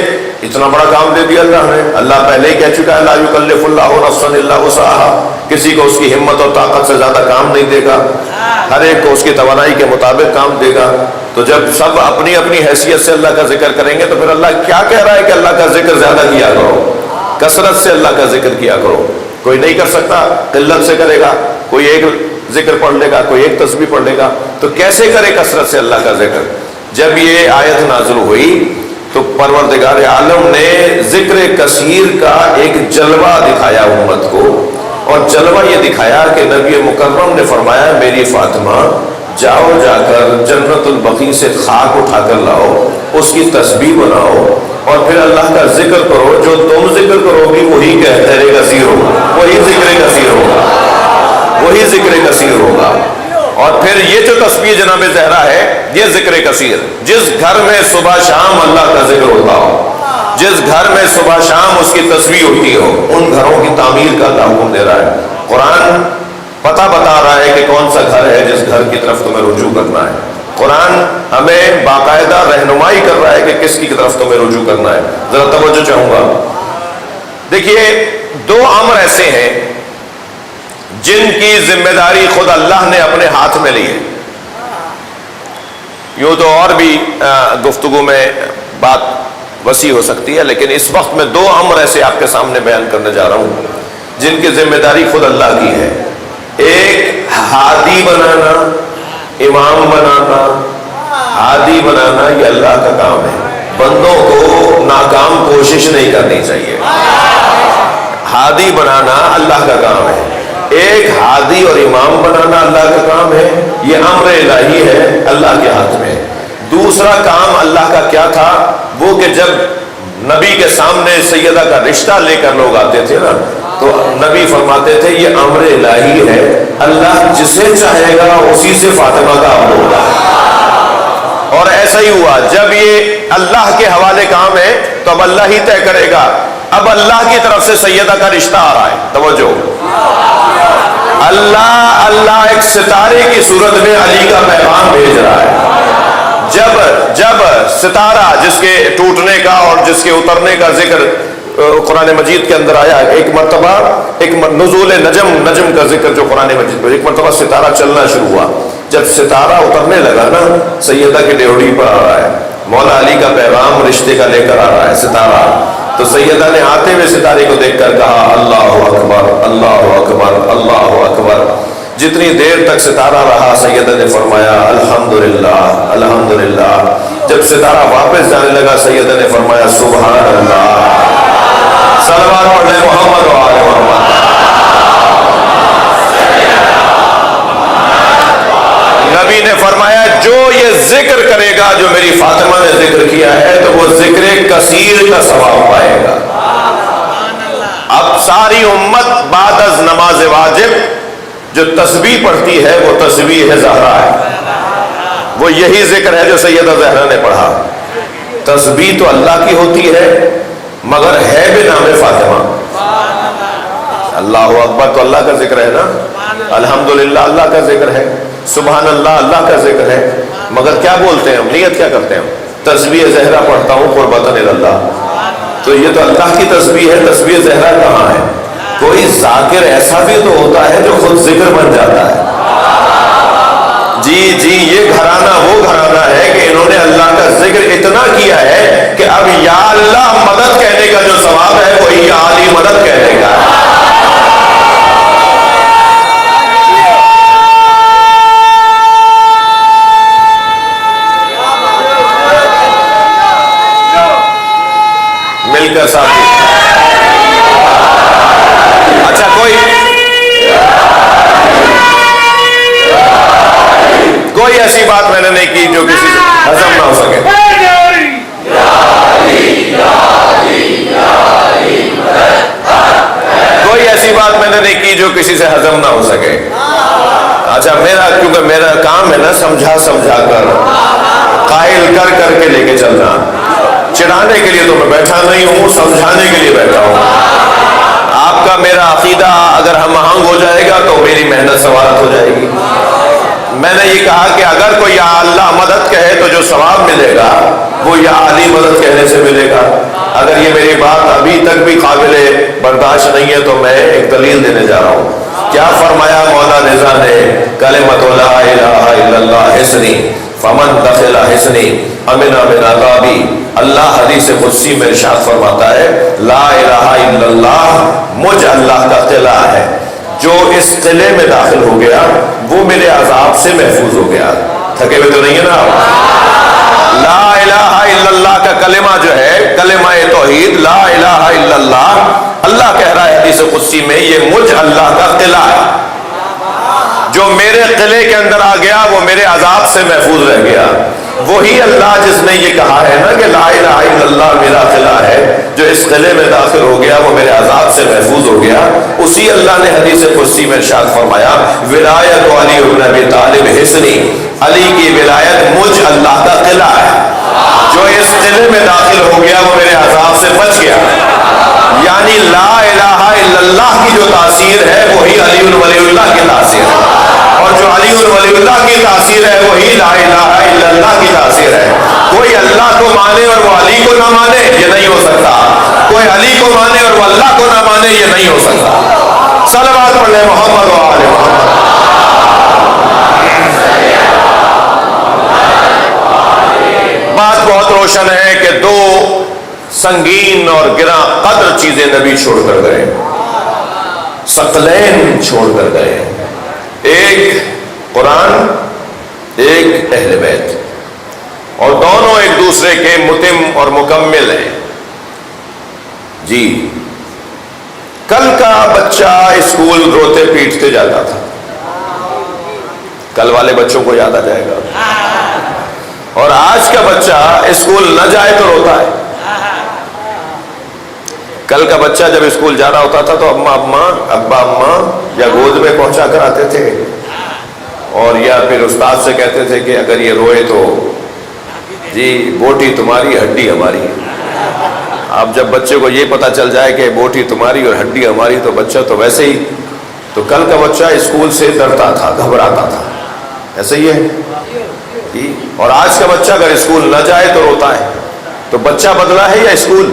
اتنا بڑا کام دے دیا اللہ نے۔ اللہ پہلے ہی کہہ چکا ہے لا یکلف اللہ نفسا الا وسعها، کسی کو اس کی ہمت اور طاقت سے زیادہ کام نہیں دے گا، ہر ایک کو اس کی توانائی کے مطابق کام دے گا۔ تو جب سب اپنی اپنی حیثیت سے اللہ کا ذکر کریں گے تو پھر اللہ کیا کہہ رہا ہے کہ اللہ کا ذکر زیادہ کیا کرو، کثرت سے اللہ کا ذکر کیا کرو۔ کوئی نہیں کر سکتا قلت سے کرے گا، کوئی ایک ذکر پڑھ لے گا، کوئی ایک تسبیح پڑھ لے گا، تو کیسے کرے کثرت سے اللہ کا ذکر؟ جب یہ آیت نازل ہوئی تو پروردگار عالم نے ذکر کثیر کا ایک جلوہ دکھایا امت کو، اور جلوہ یہ دکھایا کہ نبی مکرم نے فرمایا میری فاطمہ جاؤ جا کر جنت البقیع سے خاک اٹھا کر لاؤ، اس کی تسبیح بناؤ اور پھر اللہ کا ذکر کرو، جو تم ذکر کرو گی وہی کہتے کثیر ہوگا، وہی ذکر کثیر ہوگا، وہی ذکر کثیر ہوگا۔ اور پھر پھر یہ جو تسبیح جناب زہرا ہے یہ ذکر کثیر، جس گھر میں صبح شام اللہ کا ذکر ہوتا ہو، جس گھر میں صبح شام اس کی تسبیح ہوتی ہو، ان گھروں کی تعمیر کا اللہ حکم دے رہا ہے۔ قرآن پتہ بتا رہا ہے کہ کون سا گھر ہے جس گھر کی طرف تمہیں رجوع کرنا ہے۔ قرآن ہمیں باقاعدہ رہنمائی کر رہا ہے کہ کس کی طرف تمہیں رجوع کرنا ہے۔ ذرا توجہ چاہوں گا۔ دیکھیے، دو امر ایسے ہیں جن کی ذمہ داری خود اللہ نے اپنے ہاتھ میں لی ہے۔ یوں تو اور بھی گفتگو میں بات وسیع ہو سکتی ہے، لیکن اس وقت میں دو امر ایسے آپ کے سامنے بیان کرنے جا رہا ہوں جن کی ذمہ داری خود اللہ کی ہے۔ ایک ہادی بنانا، امام بنانا۔ ہادی بنانا یہ اللہ کا کام ہے، بندوں کو ناکام کوشش نہیں کرنی چاہیے۔ ہادی بنانا اللہ کا کام ہے۔ ایک ہادی اور امام بنانا اللہ کا کام ہے، یہ امر الہی ہے، اللہ کے ہاتھ میں۔ دوسرا کام اللہ کا کیا تھا؟ وہ کہ جب نبی کے سامنے سیدہ کا رشتہ لے کر لوگ آتے تھے نا، تو نبی فرماتے تھے یہ امر الہی ہے، اللہ جسے چاہے گا اسی سے فاطمہ کا امر ہوگا۔ اور ایسا ہی ہوا، جب یہ اللہ کے حوالے کام ہے تو اب اللہ ہی طے کرے گا۔ اب اللہ کی طرف سے سیدہ کا رشتہ آ رہا ہے، توجہ، اللہ ایک ستارے کی صورت میں علی کا پیغام بھیج رہا ہے۔ جب ستارہ جس کے ٹوٹنے کا اور جس کے اترنے کا ذکر قرآن مجید کے اندر آیا، ایک مرتبہ ایک نزول نجم کا ذکر جو قرآن مجید میں، ایک مرتبہ ستارہ چلنا شروع ہوا۔ جب ستارہ اترنے لگا نا، سیدہ کی ڈیوڑی پر آ رہا ہے، مولا علی کا پیغام رشتے کا لے کر آ رہا ہے ستارہ۔ تو سیدہ نے آتے ہوئے ستارے کو دیکھ کر کہا اللہ اکبر اللہ اکبر اللہ اکبر۔ جتنی دیر تک ستارہ رہا سیدہ نے فرمایا الحمدللہ الحمدللہ۔ جب ستارہ واپس جانے لگا سیدہ نے فرمایا سبحان اللہ، صلوات پڑھ لیں محمد و آل محمد۔ نبی نے فرمایا جو یہ ذکر کرے گا جو میری فاطمہ نے ذکر کیا ہے تو وہ ذکر کثیر کا ثواب پائے گا۔ اب ساری امت بعد از نماز واجب جو تسبیح پڑھتی ہے وہ تسبیح زہرا ہے، وہ یہی ذکر ہے جو سیدہ زہرا نے پڑھا۔ تسبیح تو اللہ کی ہوتی ہے مگر ہے بھی نام فاطمہ۔ اللہ اکبر تو اللہ کا ذکر ہے نا، الحمدللہ اللہ کا ذکر ہے، سبحان اللہ اللہ کا ذکر ہے، مگر کیا بولتے ہیں ہم، نیت کیا کرتے ہیں ہم؟ تسبیح زہرا پڑھتا ہوں قربتاً اللہ۔ تو یہ تو اللہ کی تسبیح ہے، تسبیح زہرا کہاں ہے؟ کوئی ذاکر ایسا بھی تو ہوتا ہے جو خود ذکر بن جاتا ہے۔ جی یہ گھرانہ وہ گھرانہ ہے کہ انہوں نے اللہ کا ذکر اتنا کیا ہے کہ اب یا اللہ مدد کہنے کا جو ثواب ہے وہی یا علی مدد کہنے کا ہے۔ مل کر ساتھی، اچھا کوئی ایسی بات میں نے نہیں کی جو کسی سے ہضم نہ ہو سکے۔ کوئی ایسی بات میں نے نہیں کی جو کسی سے ہضم نہ ہو سکے۔ اچھا کیونکہ میرا کام ہے نا سمجھا کر قائل کر کے لے کے چلنا۔ چڑھانے کے لیے تو میں بیٹھا نہیں ہوں، سمجھانے کے لیے بیٹھا ہوں۔ آپ کا میرا عقیدہ اگر ہم آہنگ ہو جائے گا تو میری محنت سوارت ہو جائے گی۔ میں نے یہ کہا کہ اگر کوئی یا اللہ مدد کہے تو جو ثواب ملے گا وہ یا علی مدد کہنے سے ملے گا۔ اگر یہ میری بات ابھی تک بھی قابل برداشت نہیں ہے تو میں ایک دلیل دینے جا رہا ہوں۔ کیا فرمایا مولا رضا نے؟ کلمۃ لا الہ الا اللہ حسنی فمن دخل حسنی امن من عذابی۔ اللہ حدیث قدسی میں ارشاد فرماتا ہے لا الہ الا اللہ مجھ اللہ کا قلعہ ہے، جو اس قلعے میں داخل ہو گیا وہ میرے عذاب سے محفوظ ہو گیا۔ تھکے ہوئے تو نہیں ہے نا؟ لا الہ الا اللہ کا کلمہ جو ہے کلمہ توحید لا الہ الا اللہ، اللہ کہہ رہا ہے حدیث قدسی میں یہ مجھ اللہ کا قلعہ ہے، جو میرے قلعے کے اندر آ گیا وہ میرے عذاب سے محفوظ رہ گیا۔ وہی اللہ جس نے یہ کہا ہے نا کہ لا الہ الا اللہ میرا قلعہ ہے، جو اس قلعے میں داخل ہو گیا وہ میرے عذاب سے محفوظ ہو گیا، اسی اللہ نے حدیث قدسی میں ارشاد فرمایا ولایت علی ابن ابی طالب حصنی، علی کی ولایت مجھ اللہ کا قلعہ ہے، جو اس قلعے میں داخل ہو گیا وہ میرے عذاب سے بچ گیا۔ یعنی لا الہ الا اللہ کی جو تاثیر ہے وہی علی ولی اللہ کی تاثیر ہے، اور جو علی ولی اللہ کی تاثیر ہے وہی لا الہ الا اللہ کی تاثیر ہے۔ کوئی اللہ کو مانے اور وہ علی کو نہ مانے، یہ نہیں ہو سکتا۔ کوئی علی کو مانے اور وہ اللہ کو نہ مانے، یہ نہیں ہو سکتا۔ صلوات پڑھیں محمد و آل محمد۔ بات بہت روشن ہے کہ دو سنگین اور گراں قدر چیزیں نبی چھوڑ کر گئے، ثقلین چھوڑ کر گئے، ایک قرآن، ایک اہل بیت، اور دونوں ایک دوسرے کے متم اور مکمل ہیں۔ جی کل کا بچہ اسکول روتے پیٹتے جاتا تھا، کل والے بچوں کو یاد آ جائے گا، اور آج کا بچہ اسکول نہ جائے تو روتا ہے۔ کل کا بچہ جب اسکول جا رہا ہوتا تھا تو ابا اماں یا گود میں پہنچا کر آتے تھے، اور یا پھر استاد سے کہتے تھے کہ اگر یہ روئے تو جی بوٹی تمہاری ہڈی ہماری۔ اب جب بچے کو یہ پتا چل جائے کہ بوٹی تمہاری اور ہڈی ہماری تو بچہ تو ویسے ہی، تو کل کا بچہ اسکول سے ڈرتا تھا، گھبراتا تھا، ایسا ہی ہے جی۔ اور آج کا بچہ اگر اسکول نہ جائے تو روتا ہے۔ تو بچہ بدلا ہے یا اسکول؟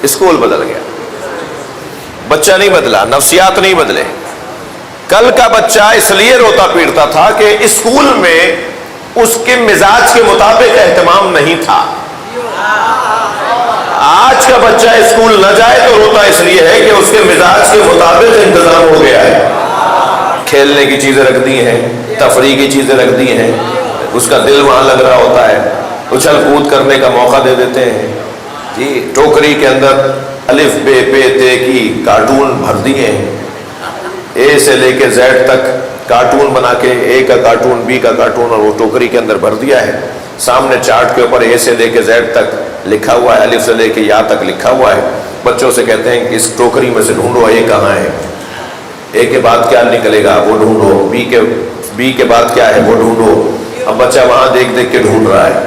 اسکول بدل گیا، بچہ نہیں بدلا، نفسیات نہیں بدلے۔ کل کا بچہ اس لیے روتا پیٹتا تھا کہ اسکول میں اس کے مزاج کے مطابق اہتمام نہیں تھا۔ آج کا بچہ اسکول نہ جائے تو روتا اس لیے ہے کہ اس کے مزاج کے مطابق انتظام ہو گیا ہے، کھیلنے کی چیزیں رکھ دی ہیں، تفریح کی چیزیں رکھ دی ہیں، اس کا دل وہاں لگ رہا ہوتا ہے، اچھل کود کرنے کا موقع دے دیتے ہیں جی۔ ٹوکری کے اندر الف بے پے تے کی کارٹون بھر دیے ہیں، اے سے لے کے زیڈ تک کارٹون بنا کے، اے کا کارٹون، بی کا کارٹون، اور وہ ٹوکری کے اندر بھر دیا ہے۔ سامنے چارٹ کے اوپر اے سے لے کے زیڈ تک لکھا ہوا ہے، الف سے لے کے یا تک لکھا ہوا ہے۔ بچوں سے کہتے ہیں کہ اس ٹوکری میں سے ڈھونڈو اے کہاں ہے، اے کے بعد کیا نکلے گا وہ ڈھونڈو، بی کے بعد کیا ہے وہ ڈھونڈو۔ اب بچہ وہاں دیکھ دیکھ کے ڈھونڈ رہا ہے،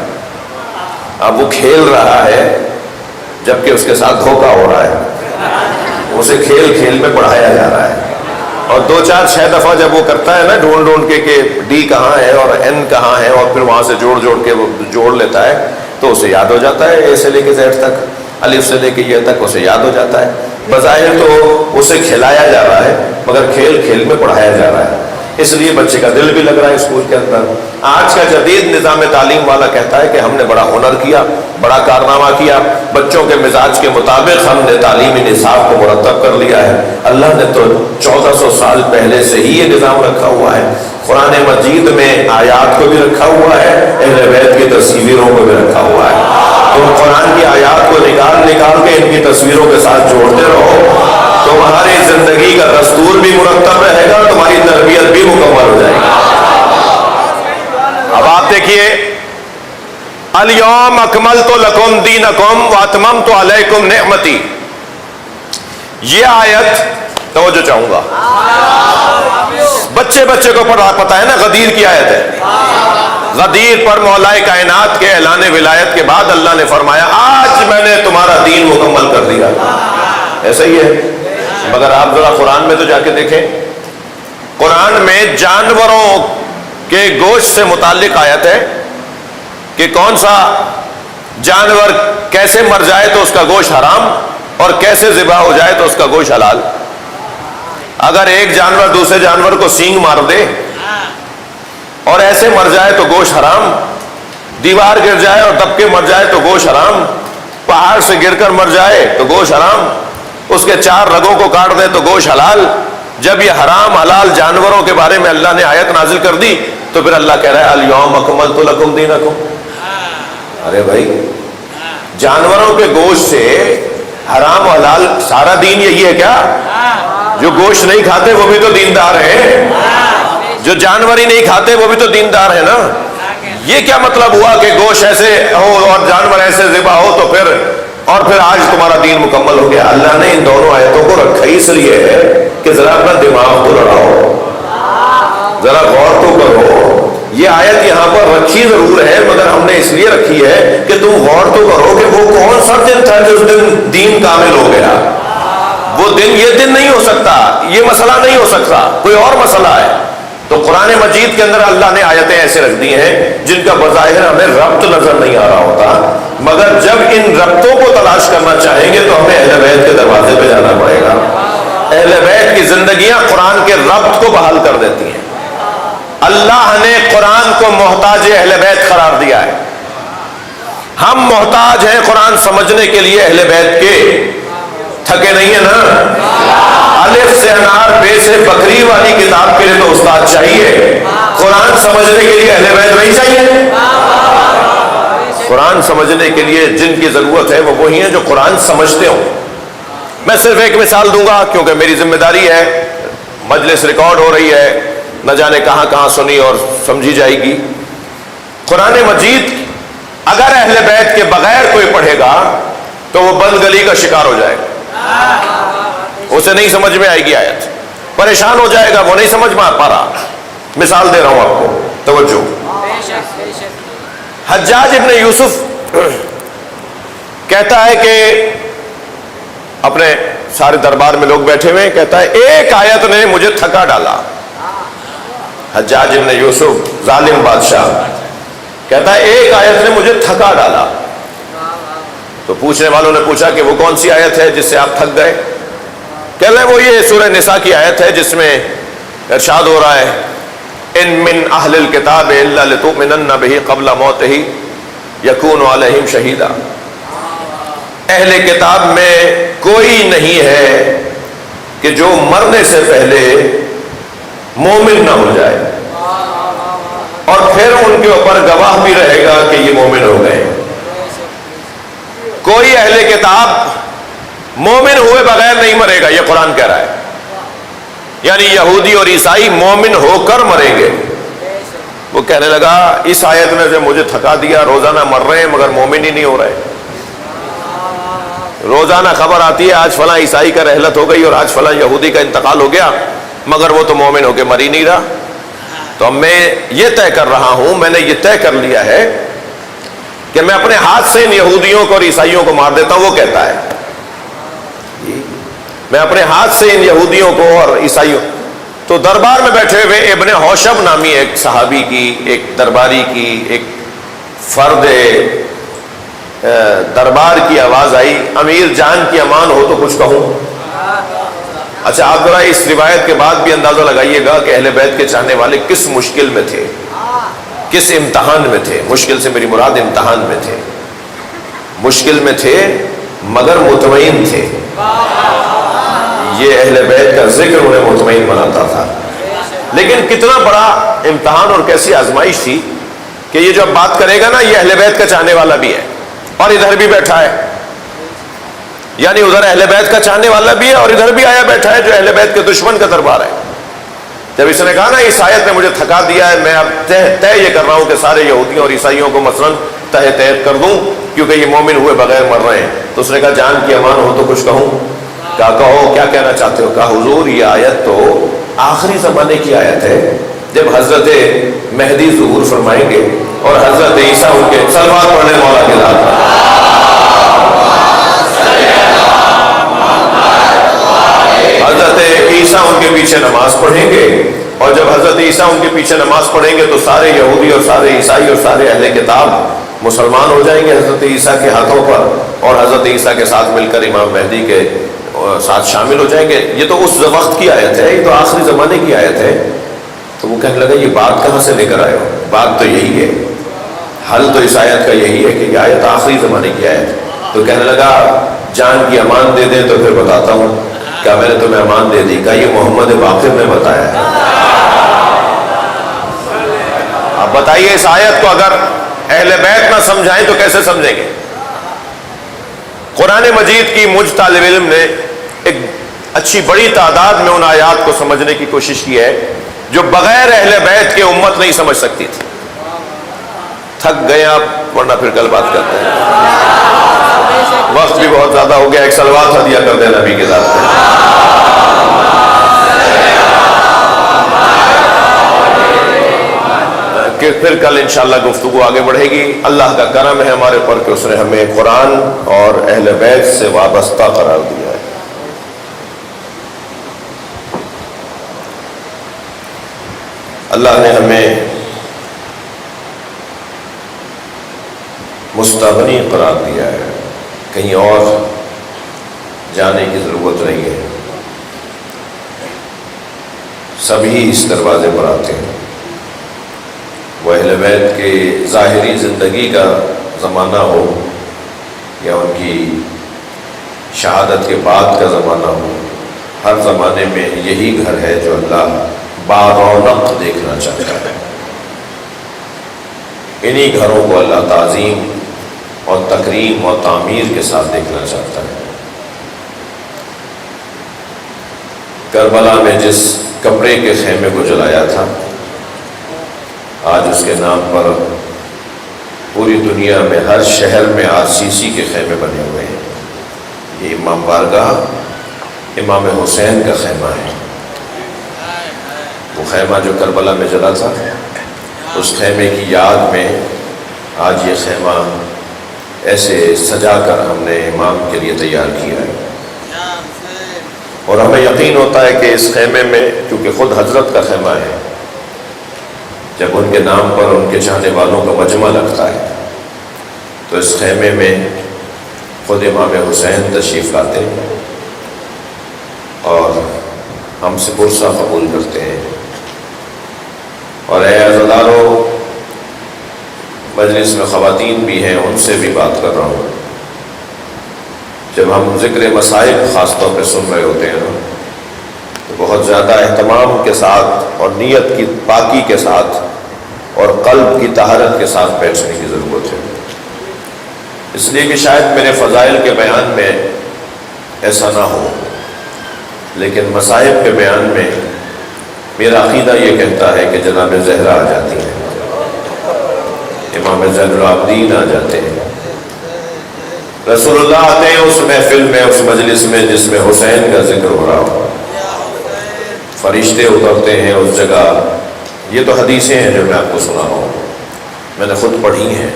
اب وہ کھیل رہا ہے جبکہ اس کے ساتھ دھوکہ ہو رہا ہے، اسے کھیل کھیل میں پڑھایا جا رہا ہے۔ اور 2-4-6 دفعہ جب وہ کرتا ہے نا ڈھونڈ ڈھونڈ کے کہ ڈی کہاں ہے اور این کہاں ہے، اور پھر وہاں سے جوڑ جوڑ کے وہ جوڑ لیتا ہے، تو اسے یاد ہو جاتا ہے، اے سے لے کے زیڈ تک، الف سے لے کے یہ تک اسے یاد ہو جاتا ہے۔ بظاہر تو اسے کھلایا جا رہا ہے مگر کھیل کھیل میں پڑھایا جا رہا ہے، اس لیے بچے کا دل بھی لگ رہا ہے اسکول کے اندر۔ آج کا جدید نظام تعلیم والا کہتا ہے کہ ہم نے بڑا ہنر کیا، بڑا کارنامہ کیا، بچوں کے مزاج کے مطابق ہم نے تعلیمی نصاب کو مرتب کر لیا ہے۔ اللہ نے تو 1400 سال پہلے سے ہی یہ نظام رکھا ہوا ہے، قرآن مجید میں آیات کو بھی رکھا ہوا ہے، اہل بیت کی تصویروں کو بھی رکھا ہوا ہے۔ تم قرآن کی آیات کو نکال کے ان کی تصویروں کے ساتھ جوڑتے رہو، تمہاری زندگی کا دستور بھی مرتب رہے گا، تمہاری تربیت بھی مکمل ہو جائے گی۔ اب آپ دیکھیے، الیوم اکملت لکم دینکم واتممت علیکم نعمتی، یہ آیت توجہ چاہوں گا، بچے کو پتہ ہے نا غدیر کی آیت ہے۔ غدیر پر مولا کائنات کے اعلان ولایت کے بعد اللہ نے فرمایا آج میں نے تمہارا دین مکمل کر دیا، ایسا ہی ہے۔ مگر آپ ذرا قرآن میں تو جا کے دیکھیں، قرآن میں جانوروں کے گوشت سے متعلق آیت ہے کہ کون سا جانور کیسے مر جائے تو اس کا گوشت حرام، اور کیسے ذبح ہو جائے تو اس کا گوشت حلال۔ اگر ایک جانور دوسرے جانور کو سینگ مار دے اور ایسے مر جائے تو گوشت حرام، دیوار گر جائے اور دب کے مر جائے تو گوشت حرام، پہاڑ سے گر کر مر جائے تو گوشت حرام، اس کے 4 رگوں کو کاٹ دے تو گوشت حلال۔ جب یہ حرام حلال جانوروں کے بارے میں اللہ نے آیت نازل کر دی تو پھر اللہ کہہ رہا ہے الیوم اکملت لکم دینکم۔ ارے بھائی، جانوروں کے گوشت سے حرام حلال سارا دین یہی ہے کیا؟ جو گوشت نہیں کھاتے وہ بھی تو دیندار ہیں، جو جانور ہی نہیں کھاتے وہ بھی تو دیندار ہے نا. یہ کیا مطلب ہوا کہ گوشت ایسے ہو اور جانور ایسے ذبح ہو تو پھر آج تمہارا دین مکمل ہو گیا؟ اللہ نے ان دونوں آیتوں کو رکھا ہی اس لیے ہے کہ ذرا اپنا دماغ تو لڑاؤ، ذرا غور تو کرو. یہ آیت یہاں پر رکھی ضرور ہے مگر ہم نے اس لیے رکھی ہے کہ تم غور تو کرو کہ وہ کون سا دن تھا جس دن دین کامل ہو گیا. وہ دن یہ دن نہیں ہو سکتا، یہ مسئلہ نہیں ہو سکتا، کوئی اور مسئلہ ہے. تو قرآن مجید کے اندر اللہ نے آیتیں ایسے رکھ دی ہیں جن کا بظاہر ہمیں ربط نظر نہیں آ رہا ہوتا، مگر جب ان ربطوں کو تلاش کرنا چاہیں گے تو ہمیں اہل بیت کے دروازے پہ جانا پڑے گا. اہل بیت کی زندگیاں قرآن کے ربط کو بحال کر دیتی ہیں. اللہ نے قرآن کو محتاج اہل بیت قرار دیا ہے. ہم محتاج ہیں قرآن سمجھنے کے لیے اہل بیت کے. تھکے نہیں ہیں نا؟ الف سے انار بے سے بکری والی کتاب کے لیے تو استاد چاہیے، قرآن سمجھنے کے لیے اہل بیت نہیں چاہیے. قرآن سمجھنے کے لیے جن کی ضرورت ہے وہ وہی ہیں جو قرآن سمجھتے ہوں. میں صرف ایک مثال دوں گا کیونکہ میری ذمہ داری ہے، مجلس ریکارڈ ہو رہی ہے، نہ جانے کہاں کہاں سنی اور سمجھی جائے گی. قرآن مجید اگر اہل بیت کے بغیر کوئی پڑھے گا تو وہ بند گلی کا شکار ہو جائے گا، اسے نہیں سمجھ میں آئے گی آیت، پریشان ہو جائے گا، وہ نہیں سمجھ میں پا رہا. مثال دے رہا ہوں آپ کو، توجہ. حجاج ابن یوسف کہتا ہے کہ اپنے سارے دربار میں لوگ بیٹھے ہوئے ہیں، کہتا ہے ایک آیت نے مجھے تھکا ڈالا. حجاج ابن یوسف ظالم بادشاہ کہتا ہے ایک آیت نے مجھے تھکا ڈالا. تو پوچھنے والوں نے پوچھا کہ وہ کون سی آیت ہے جس سے آپ تھک گئے؟ کہہ رہے ہیں وہ یہ سورہ نساء کی آیت ہے جس میں ارشاد ہو رہا ہے ان من اہل الکتاب الا لتؤمنن بہ قبل موتہ یکون علیہم شہیدا. اہل کتاب میں کوئی نہیں ہے کہ جو مرنے سے پہلے مومن نہ ہو جائے اور پھر ان کے اوپر گواہ بھی رہے گا کہ یہ مومن ہو گئے. کوئی اہل کتاب مومن ہوئے بغیر نہیں مرے گا، یہ قرآن کہہ رہا ہے. یعنی یہودی اور عیسائی مومن ہو کر مریں گے. وہ کہنے لگا اس آیت نے سے مجھے تھکا دیا، روزانہ مر رہے ہیں مگر مومن ہی نہیں ہو رہے. روزانہ خبر آتی ہے آج فلاں عیسائی کا رحلت ہو گئی اور آج فلاں یہودی کا انتقال ہو گیا، مگر وہ تو مومن ہو کے مر ہی نہیں رہا. تو اب میں یہ طے کر رہا ہوں، میں نے یہ طے کر لیا ہے کہ میں اپنے ہاتھ سے ان یہودیوں کو اور عیسائیوں کو مار دیتا ہوں. وہ کہتا ہے میں اپنے ہاتھ سے ان یہودیوں کو اور عیسائیوں. تو دربار میں بیٹھے ہوئے ابن حوشب نامی ایک صحابی کی، ایک درباری کی، ایک فرد دربار کی آواز آئی امیر جان کی امان ہو تو کچھ کہوں. اچھا آپ ذرا اس روایت کے بعد بھی اندازہ لگائیے گا کہ اہل بیت کے چاہنے والے کس مشکل میں تھے، کس امتحان میں تھے. مشکل سے میری مراد امتحان میں تھے. مشکل میں تھے مگر مطمئن تھے. یہ اہل بیت کا ذکر انہیں مطمئن بناتا تھا. لیکن کتنا بڑا امتحان اور کیسی آزمائش تھی کہ یہ جو اب بات کرے گا نا یہ اہل بیت کا چاہنے والا بھی ہے اور ادھر بھی بیٹھا ہے. یعنی ادھر اہل بیت کا چاہنے والا بھی ہے اور ادھر بھی آیا بیٹھا ہے جو اہل بیت کے دشمن کا دربار ہے. جب اس نے کہا نا اس آیت نے مجھے تھکا دیا ہے، میں اب طے یہ کر رہا ہوں کہ سارے یہودیوں اور عیسائیوں کو مثلاً تہہ کر دوں کیونکہ یہ مومن ہوئے بغیر مر رہے ہیں. تو اس نے کہا جان کی امان ہو تو کچھ کہوں. کہا کہو، کیا کہنا چاہتے ہو؟ کہا حضور یہ آیت تو آخری زمانے کی آیت ہے جب حضرت مہدی ظہور فرمائیں گے اور حضرت عیسیٰ ان کے صلوات پڑھنے مولا کے ذات حضرت عیسیٰ ان کے پیچھے نماز پڑھیں گے اور جب حضرت عیسیٰ ان کے پیچھے نماز پڑھیں گے تو سارے یہودی اور سارے عیسائی اور سارے اہل کتاب مسلمان ہو جائیں گے حضرت عیسیٰ کے ہاتھوں پر اور حضرت عیسیٰ کے ساتھ مل کر امام مہدی کے ساتھ شامل ہو جائیں گے. یہ تو اس وقت کی آیت ہے، یہ تو آخری زمانے کی آیت ہے. تو وہ کہنے لگا یہ بات کہاں سے لے کر آئے ہو؟ بات تو یہی ہے، حل تو اس آیت کا یہی ہے کہ یہ آیت آخری زمانے کی آیت. تو کہنے لگا جان کی امان دے دیں تو پھر بتاتا ہوں. کیا میں نے تمہیں امان دے دی؟ کہا یہ محمد باقر نے بتایا ہے. اب بتائیے اس آیت کو اگر اہل بیت نہ سمجھائیں تو کیسے سمجھیں گے؟ قرآن مجید کی مجھ طالب علم نے ایک اچھی بڑی تعداد میں ان آیات کو سمجھنے کی کوشش کی ہے جو بغیر اہل بیت کے امت نہیں سمجھ سکتی تھی. تھک گئے آپ ورنہ پھر کل بات کرتے ہیں. وقت بھی بہت زیادہ ہو گیا. ایک صلوات ہدیہ کر دیں نبی کے ساتھ. کہ پھر کل انشاءاللہ گفتگو آگے بڑھے گی. اللہ کا کرم ہے ہمارے پر کہ اس نے ہمیں قرآن اور اہل بیت سے وابستہ قرار دیا ہے. اللہ نے ہمیں مستغنی قرار دیا ہے. کہیں اور جانے کی ضرورت نہیں ہے. سبھی اس دروازے پر آتے ہیں. وہ اہل بیت کے ظاہری زندگی کا زمانہ ہو یا ان کی شہادت کے بعد کا زمانہ ہو، ہر زمانے میں یہی گھر ہے جو اللہ بارونق دیکھنا چاہتا ہے. انہی گھروں کو اللہ تعظیم اور تکریم اور تعمیر کے ساتھ دیکھنا چاہتا ہے. کربلا میں جس کپڑے کے خیمے کو جلایا تھا، آج اس کے نام پر پوری دنیا میں ہر شہر میں RCC کے خیمے بنے ہوئے ہیں. یہ امام بارگاہ امام حسین کا خیمہ ہے. وہ خیمہ جو کربلا میں جلا تھا، اس خیمے کی یاد میں آج یہ خیمہ ایسے سجا کر ہم نے امام کے لیے تیار کیا ہے. اور ہمیں یقین ہوتا ہے کہ اس خیمے میں، کیونکہ خود حضرت کا خیمہ ہے، جب ان کے نام پر ان کے چاہنے والوں کا مجمع لگتا ہے تو اس خیمے میں خود امام حسین تشریف لاتے ہیں اور ہم سے پرسہ قبول کرتے ہیں. اور اے عزادارو، مجلس میں خواتین بھی ہیں، ان سے بھی بات کر رہا ہوں. جب ہم ذکر مصائب خاص طور پہ سن رہے ہوتے ہیں نا، تو بہت زیادہ اہتمام کے ساتھ اور نیت کی پاکی کے ساتھ اور قلب کی طہارت کے ساتھ بیٹھنے کی ضرورت ہے. اس لیے کہ شاید میرے فضائل کے بیان میں ایسا نہ ہو، لیکن مصائب کے بیان میں میرا عقیدہ یہ کہتا ہے کہ جناب زہرا آ جاتی ہیں، امام زین العابدین آ جاتے ہیں، رسول اللہ آتے ہیں اس محفل میں، اس مجلس میں جس میں حسین کا ذکر ہو رہا ہو. فرشتے اترتے ہیں اس جگہ. یہ تو حدیثیں ہیں جو میں آپ کو سنا ہوں، میں نے خود پڑھی ہیں.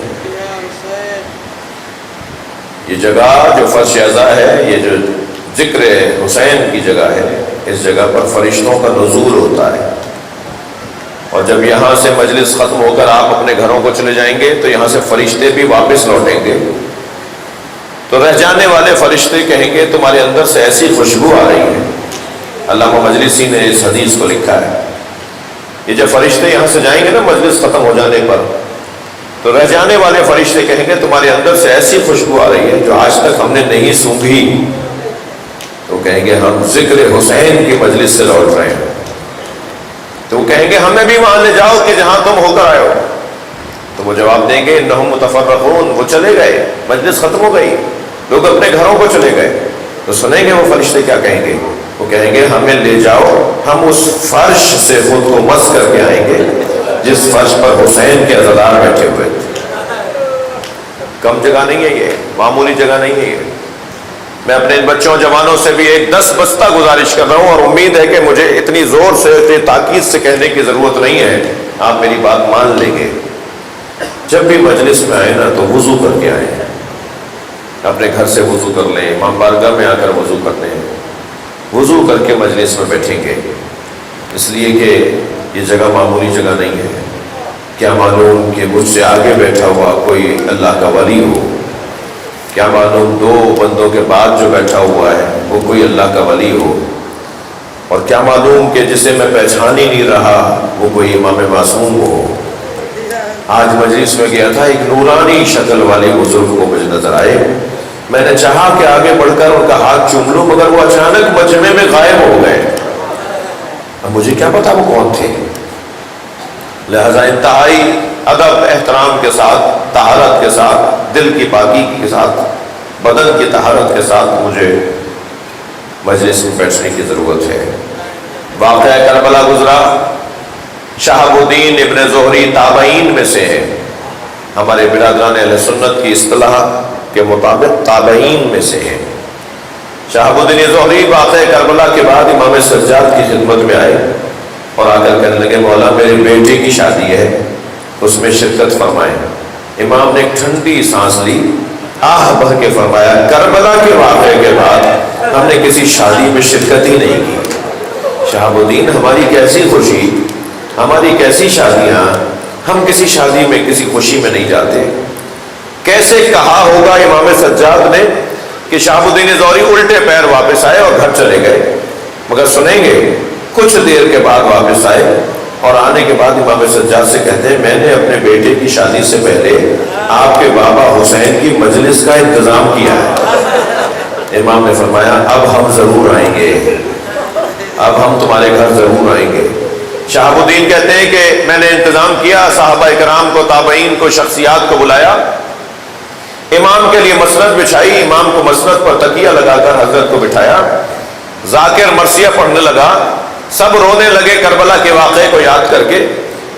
یہ جگہ جو فرش اعضا ہے، یہ جو ذکر حسین کی جگہ ہے، اس جگہ پر فرشتوں کا نزول ہوتا ہے. اور جب یہاں سے مجلس ختم ہو کر آپ اپنے گھروں کو چلے جائیں گے تو یہاں سے فرشتے بھی واپس لوٹیں گے. تو رہ جانے والے فرشتے کہیں گے تمہارے اندر سے ایسی خوشبو آ رہی ہے. علامہ مجلسی نے اس حدیث کو لکھا ہے. یہ جب فرشتے یہاں سے جائیں گے نا مجلس ختم ہو جانے پر، تو رہ جانے والے فرشتے کہیں گے تمہارے اندر سے ایسی خوشبو آ رہی ہے جو آج تک ہم نے نہیں سونگھی. تو کہیں گے ہم ذکر حسین کی مجلس سے لوٹ رہے ہیں. تو وہ کہیں گے ہمیں بھی وہاں لے جاؤ کہ جہاں تم ہو کر آئے ہو. تو وہ جواب دیں گے انہم متفرقون، وہ چلے گئے، مجلس ختم ہو گئی، لوگ اپنے گھروں کو چلے گئے. تو سنیں گے وہ فرشتے کیا کہیں گے؟ وہ کہیں گے ہمیں لے جاؤ، ہم اس فرش سے خود کو مس کر کے آئیں گے جس فرش پر حسین کے عزادار بیٹھے ہوئے. کم جگہ نہیں ہے، یہ معمولی جگہ نہیں ہے. یہ میں اپنے ان بچوں جوانوں سے بھی ایک 10 بستہ گزارش کر رہا ہوں، اور امید ہے کہ مجھے اتنی زور سے، اتنی تاکید سے کہنے کی ضرورت نہیں ہے. آپ میری بات مان لیں گے. جب بھی مجلس میں آئے نا تو وضو کر کے آئیں. اپنے گھر سے وضو کر لیں، امام بارگاہ میں آ کر وضو کر لیں. وضو کر کے مجلس میں بیٹھیں گے، اس لیے کہ یہ جگہ معمولی جگہ نہیں ہے. کیا معلوم کہ مجھ سے آگے بیٹھا ہوا کوئی اللہ کا ولی ہو، کیا معلوم 2 بندوں کے بعد جو بیٹھا ہوا ہے وہ کوئی اللہ کا ولی ہو، اور کیا معلوم کہ جسے میں پہچان ہی نہیں رہا وہ کوئی امام معصوم ہو. آج مجلس میں گیا تھا، ایک نورانی شکل والے بزرگ کو مجھے نظر آئے. میں نے چاہا کہ آگے بڑھ کر ان کا ہاتھ چوم لوں، مگر وہ اچانک مجمع میں غائب ہو گئے. اب مجھے کیا پتا وہ کون تھے. لہذا انتہائی ادب احترام کے ساتھ، طہارت کے ساتھ، دل کی پاکی کے ساتھ، بدن کی طہارت کے ساتھ مجھے مجلس میں بیٹھنے کی ضرورت ہے. واقعہ کربلا گزرا، شہاب الدین ابن زہری تابعین میں سے ہے، ہمارے برادران اہل سنت کی اصطلاح کے مطابق تابعین میں سے ہے۔ شہاب الدین زہری واقعہ کربلا کے بعد امام سجاد کی خدمت میں آئے اور آ کر کہنے لگے مولا میرے بیٹے کی شادی ہے، اس میں شرکت فرمائیں۔ امام نے ایک ٹھنڈی سانس لی، آہ بھر کے فرمایا کربلا کے واقعے کے بعد ہم نے کسی شادی میں شرکت ہی نہیں کی۔ شہاب الدین ہماری کیسی خوشی، ہماری کیسی شادیاں، ہم کسی شادی میں کسی خوشی میں نہیں جاتے۔ کیسے کہا ہوگا امام سجاد نے کہ شہاب الدین زہری الٹے پیر واپس آئے اور گھر چلے گئے، مگر سنیں گے کچھ دیر کے بعد واپس آئے اور آنے کے بعد امام سجاد سے کہتے ہیں میں نے اپنے بیٹے کی شادی سے پہلے آپ کے بابا حسین کی مجلس کا انتظام کیا ہے۔ امام نے فرمایا اب ہم ضرور آئیں گے، اب ہم تمہارے گھر ضرور آئیں گے۔ شہاب الدین کہتے ہیں کہ میں نے انتظام کیا، صحابہ کرام کو، تابعین کو، شخصیات کو بلایا، امام کے لیے مسند بچھائی، امام کو مسند پر تکیہ لگا کر حضرت کو بٹھایا، ذاکر مرثیہ پڑھنے لگا، سب رونے لگے کربلا کے واقعے کو یاد کر کے،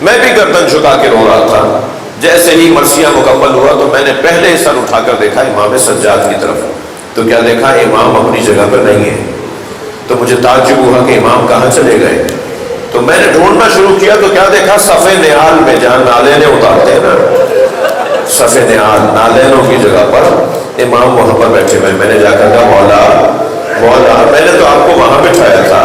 میں بھی گردن جھکا کے رو رہا تھا۔ جیسے ہی مرثیہ مکمل ہوا تو میں نے پہلے ہی سر اٹھا کر دیکھا امام سجاد کی طرف، تو کیا دیکھا امام اپنی جگہ پر نہیں ہے۔ تو مجھے تعجب ہوا کہ امام کہاں چلے گئے، تو میں نے ڈھونڈنا شروع کیا تو کیا دیکھا صف نعال میں، جہاں نالینیں اتارتے ہیں نا، صف نعال نالینوں کی جگہ پر امام وہاں پر بیٹھے ہوئے۔ میں نے جا کر کہا مولا مولا میں نے تو آپ کو وہاں بٹھایا تھا،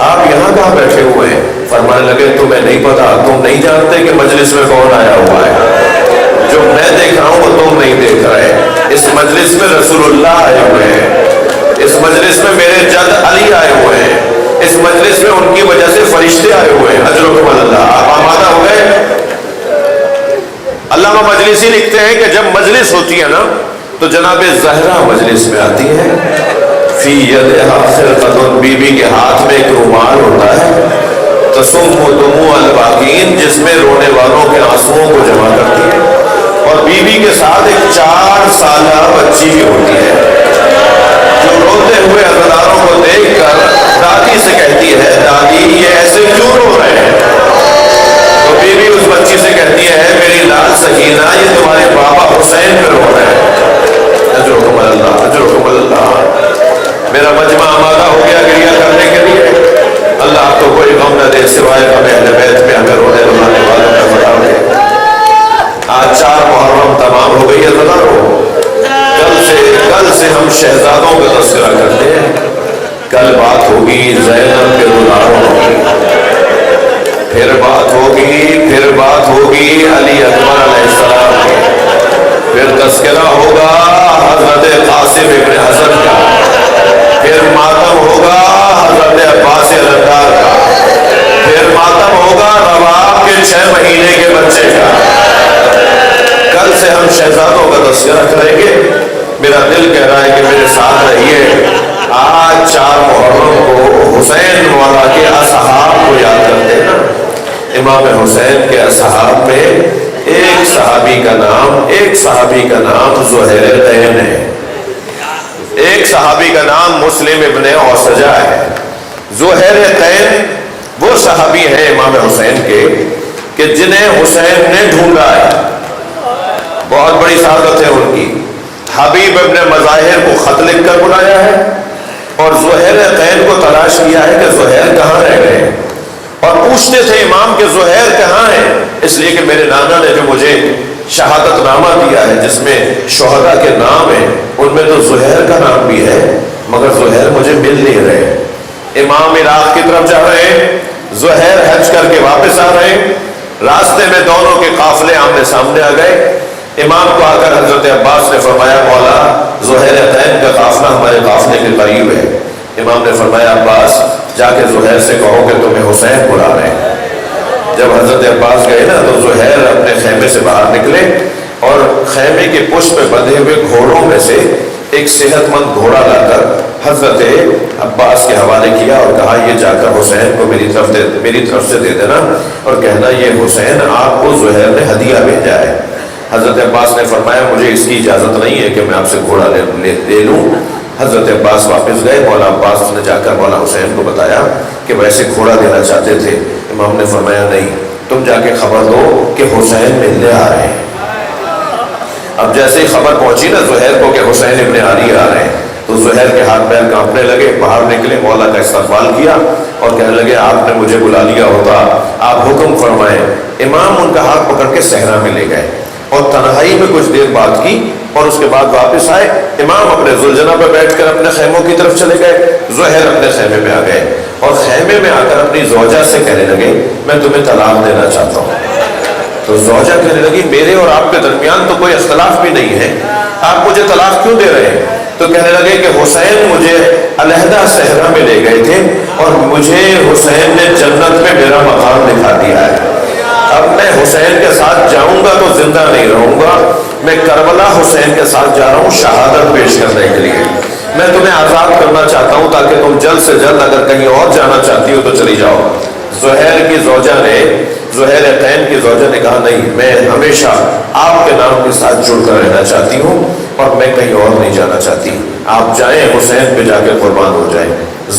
آپ یہاں کہاں بیٹھے ہوئے ہیں؟ فرمانے لگے تمہیں نہیں پتا، تم نہیں جانتے کہ مجلس میں کون آیا ہوا ہے، جو میں دیکھ رہا ہوں وہ تم نہیں دیکھ رہے۔ اس مجلس میں رسول اللہ آئے ہوئے ہیں، اس مجلس میں میرے جد علی آئے ہوئے ہیں، اس مجلس میں ان کی وجہ سے فرشتے آئے ہوئے ہیں، اجرکم اللہ۔ آپ آمادہ ہو گئے؟ علامہ مجلسی لکھتے ہیں کہ جب مجلس ہوتی ہے نا تو جناب زہرا مجلس میں آتی ہے، فی یدہا خرقۃ، بی بی کے ہاتھ میں ایک رومال ہوتا ہے، تصم دموع الباکین، جس میں رونے والوں کے آنسوؤں کو جمع کرتی ہے، اور بی بی کے ساتھ ایک 4 سالہ بچی بھی ہوتی ہے، جو روتے ہوئے عزاداروں کو دیکھ کر دادی سے کہتی ہے دادی یہ ایسے کیوں رو رہے ہیں؟ تو بی بی اس بچی سے کہتی ہے میری لال سکینہ یہ تمہارے بابا حسین پہ رو رہے ہیں۔ اجرکم اللہ، اجرکم اللہ۔ میرا مجمع آمادہ ہو گیا گریہ کرنے کے لیے۔ اللہ آپ کو کوئی غم نہ دے سوائے غم اہل بیت میں، ہمیں رونے رلانے والوں کا بتا دے۔ آج 4 محرم تمام ہو گئی ہے، ذرا رو۔ کل سے ہم شہزادوں کا تذکرہ کرتے ہیں، کل بات ہوگی زینب کے دلاروں کی، پھر بات ہوگی علی اکبر علیہ السلام کی، پھر تذکرہ ہوگا حضرت قاسم ابن حسن کا، پھر ماتم ہوگا حضرت عباس الدار کا، پھر ماتم ہوگا رباب کے 6 مہینے کے بچے کا۔ کل سے ہم شہزادوں کا تذکرہ کریں گے۔ میرا دل کہہ رہا ہے کہ میرے ساتھ رہیے۔ آج 4 محرم کو حسین مولا کے اصحاب کو یاد کرتے ہیں نا۔ امام حسین کے اصحاب میں ایک صحابی کا نام زہیر تین ہے، ایک صحابی کا نام مسلم ابن اوسجہ ہے۔ زہیر تین وہ صحابی ہیں امام حسین کے کہ جنہیں حسین نے ڈھونڈا ہے، بہت بڑی سعادت ہے ان کی۔ حبیب ابن مظاہر کو خط لکھ کر بلایا ہے اور زہیر تین کو تلاش کیا ہے کہ زہیر کہاں رہ گئے، اور پوچھتے تھے امام کہ زہیر کہاں ہے، اس لیے کہ میرے نانا نے جو مجھے شہادت نامہ دیا ہے جس میں شہداء کے نام ہیں ان میں تو زہیر کا نام بھی ہے، مگر زہیر مجھے مل نہیں رہے۔ امام عراق کی طرف جا رہے ہیں، زہیر حج کر کے واپس آ رہے ہیں، راستے میں دونوں کے قافلے آمنے سامنے آ گئے۔ امام کو آ کر حضرت عباس نے فرمایا مولا زہیر تین کا قافلہ ہمارے قافلے کے قریب ہے۔ امام نے فرمایا عباس جا کے زہیر سے کہو کہ تمہیں حسین بلا رہے ہیں۔ جب حضرت عباس گئے نا تو زہیر اپنے خیمے سے باہر نکلے اور خیمے کے پشت میں بندھے ہوئے گھوڑوں میں سے ایک صحت مند گھوڑا لا کر حضرت عباس کے حوالے کیا اور کہا یہ جا کر حسین کو میری طرف سے دے دینا اور کہنا یہ حسین آپ کو زہیر نے ہدیہ بھیجا ہے۔ حضرت عباس نے فرمایا مجھے اس کی اجازت نہیں ہے کہ میں آپ سے گھوڑا لے لوں۔ حضرت عباس واپس گئے، مولا عباس نے جا کر مولا حسین کو بتایا کہ ویسے گھوڑا دینا چاہتے تھے۔ امام نے فرمایا نہیں، تم جا کے خبر دو کہ حسین ملنے آ رہے ہیں۔ اب جیسے ہی خبر پہنچی نا زہیر کو کہ حسین ابن علی آ رہے ہیں، تو زہیر کے ہاتھ پیر کانپنے لگے، باہر نکلے، مولا کا استقبال کیا اور کہنے لگے آپ نے مجھے بلا لیا ہوتا، آپ حکم فرمائیں۔ امام ان کا ہاتھ پکڑ کے صحرا میں لے گئے اور تنہائی میں کچھ دیر بات کی اور اس کے بعد واپس آئے۔ امام اپنے ذوالجناح پہ بیٹھ کر اپنے خیموں کی طرف چلے گئے، زہیر اپنے خیمے میں آ گئے اور خیمے میں آ کر اپنی زوجہ سے کہنے لگے میں تمہیں طلاق دینا چاہتا ہوں۔ تو زوجہ کہنے لگی میرے اور آپ کے درمیان تو کوئی اختلاف بھی نہیں ہے، آپ مجھے طلاق کیوں دے رہے ہیں؟ تو کہنے لگے کہ حسین مجھے علیحدہ صحرا میں لے گئے تھے اور مجھے حسین نے جنت میں میرا مقام دکھا دیا ہے، اب میں حسین کے ساتھ جاؤں گا تو زندہ نہیں رہوں گا، میں کربلا حسین کے ساتھ جا رہا ہوں شہادت پیش کرنے کے لیے، میں تمہیں آزاد کرنا چاہتا ہوں تاکہ تم جلد سے جلد اگر کہیں اور جانا چاہتی ہو تو چلی جاؤ۔ زہیر کی زوجہ نے، زہیر قین کی زوجہ نے کہا نہیں، میں ہمیشہ آپ کے نام کے ساتھ جڑ کر رہنا چاہتی ہوں اور میں کہیں اور نہیں جانا چاہتی، آپ جائیں حسین پہ جا کے قربان ہو جائیں۔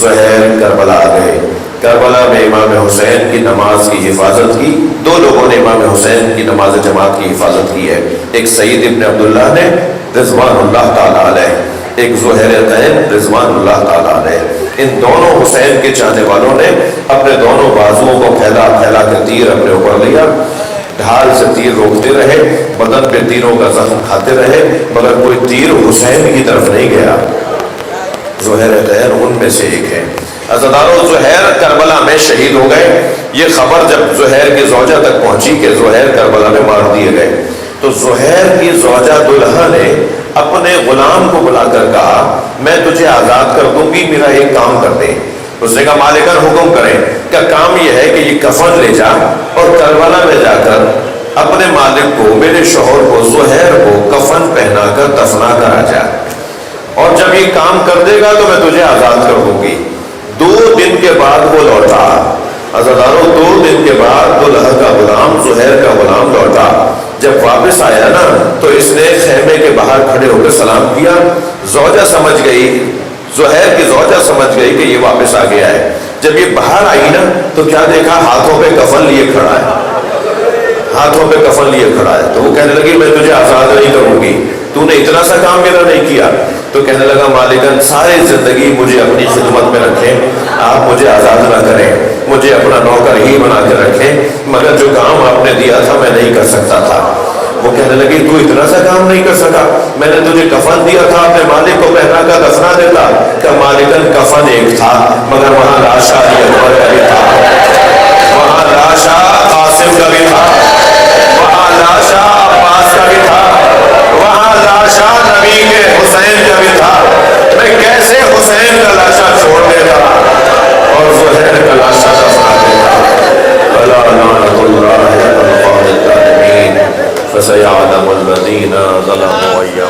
زہیر کربلا آ گئے، کربلا میں امام حسین کی نماز کی حفاظت کی، دو لوگوں نے امام حسین کی نماز جماعت کی حفاظت کی ہے، ایک سعید ابن عبداللہ نے رضوان اللہ تعالیٰ علیہ، ایک زہیر قین رضوان اللہ تعالیٰ علیہ۔ ان دونوں حسین کے چاہنے والوں نے اپنے دونوں بازوؤں کو پھیلا پھیلا کے تیر اپنے اوپر لیا، ڈھال سے تیر روکتے رہے، بدن پہ تیروں کا زخم کھاتے رہے، مگر کوئی تیر حسین کی طرف نہیں گیا۔ زہیر قین ان میں سے ایک ہے۔ عزادارو زہیر کربلا میں شہید ہو گئے۔ یہ خبر جب زہیر کی زوجہ تک پہنچی کہ زہیر کربلا میں مار دیے گئے، تو زہیر کی زوجہ دلہا نے اپنے غلام کو بلا کر کہا میں تجھے آزاد کر دوں گی، میرا ایک کام کر دے۔ اس نے کہا مالکن حکم کریں، کہ کام یہ ہے کہ یہ کفن لے جا اور کربلا میں جا کر اپنے مالک کو، میرے شوہر کو، زہیر کو کفن پہنا کر دفنا کر آ جا، اور جب یہ کام کر دے گا تو میں تجھے آزاد کر دوں گی۔ 2 دن کے بعد وہ لوٹا، عزادارو 2 دن کے بعد دلہا کا غلام، زہیر کا غلام لوٹا۔ جب واپس آیا نا تو اس نے خیمے کے باہر کھڑے ہو کر سلام کیا، زوجہ سمجھ گئی، زہیر کی زوجہ سمجھ گئی کہ یہ واپس آ گیا ہے۔ جب یہ باہر آئی نا تو کیا دیکھا، ہاتھوں پہ کفن لیے کھڑا ہے، ہاتھوں پہ کفن لیے کھڑا ہے۔ تو وہ کہنے لگی میں تجھے آزاد نہیں کروں گی، تو نے اتنا سا کام میرا نہیں کیا۔ تو کہنے لگا مالکن ساری زندگی مجھے اپنی خدمت میں رکھیں، آپ مجھے آزاد نہ کریں، مجھے اپنا نوکر ہی بنا کے رکھیں، مگر جو کام آپ نے دیا تھا میں نہیں کر سکتا تھا۔ وہ کہنے لگی تو اتنا سا کام نہیں کر سکا، میں نے تجھے کفن دیا تھا اپنے مالک کو پہنا کر دفنا دیتا، کہ مالکن کفن ایک تھا مگر وہاں لاشا علی اکبر کا بھی تھا، وہاں لاشا قاسم کا بھی تھا، وہاں لاشا عباس کا بھی تھا، وہاں لاشا نبی کے حسین کا بھی تھا، میں کیسے حسین کا لاشا چھوڑ دیتا اور زہیر کا لاشا دفنا دیتا۔ بلا لعنت اللہ علی الظالمین فسيعلم الذين ظلموا أي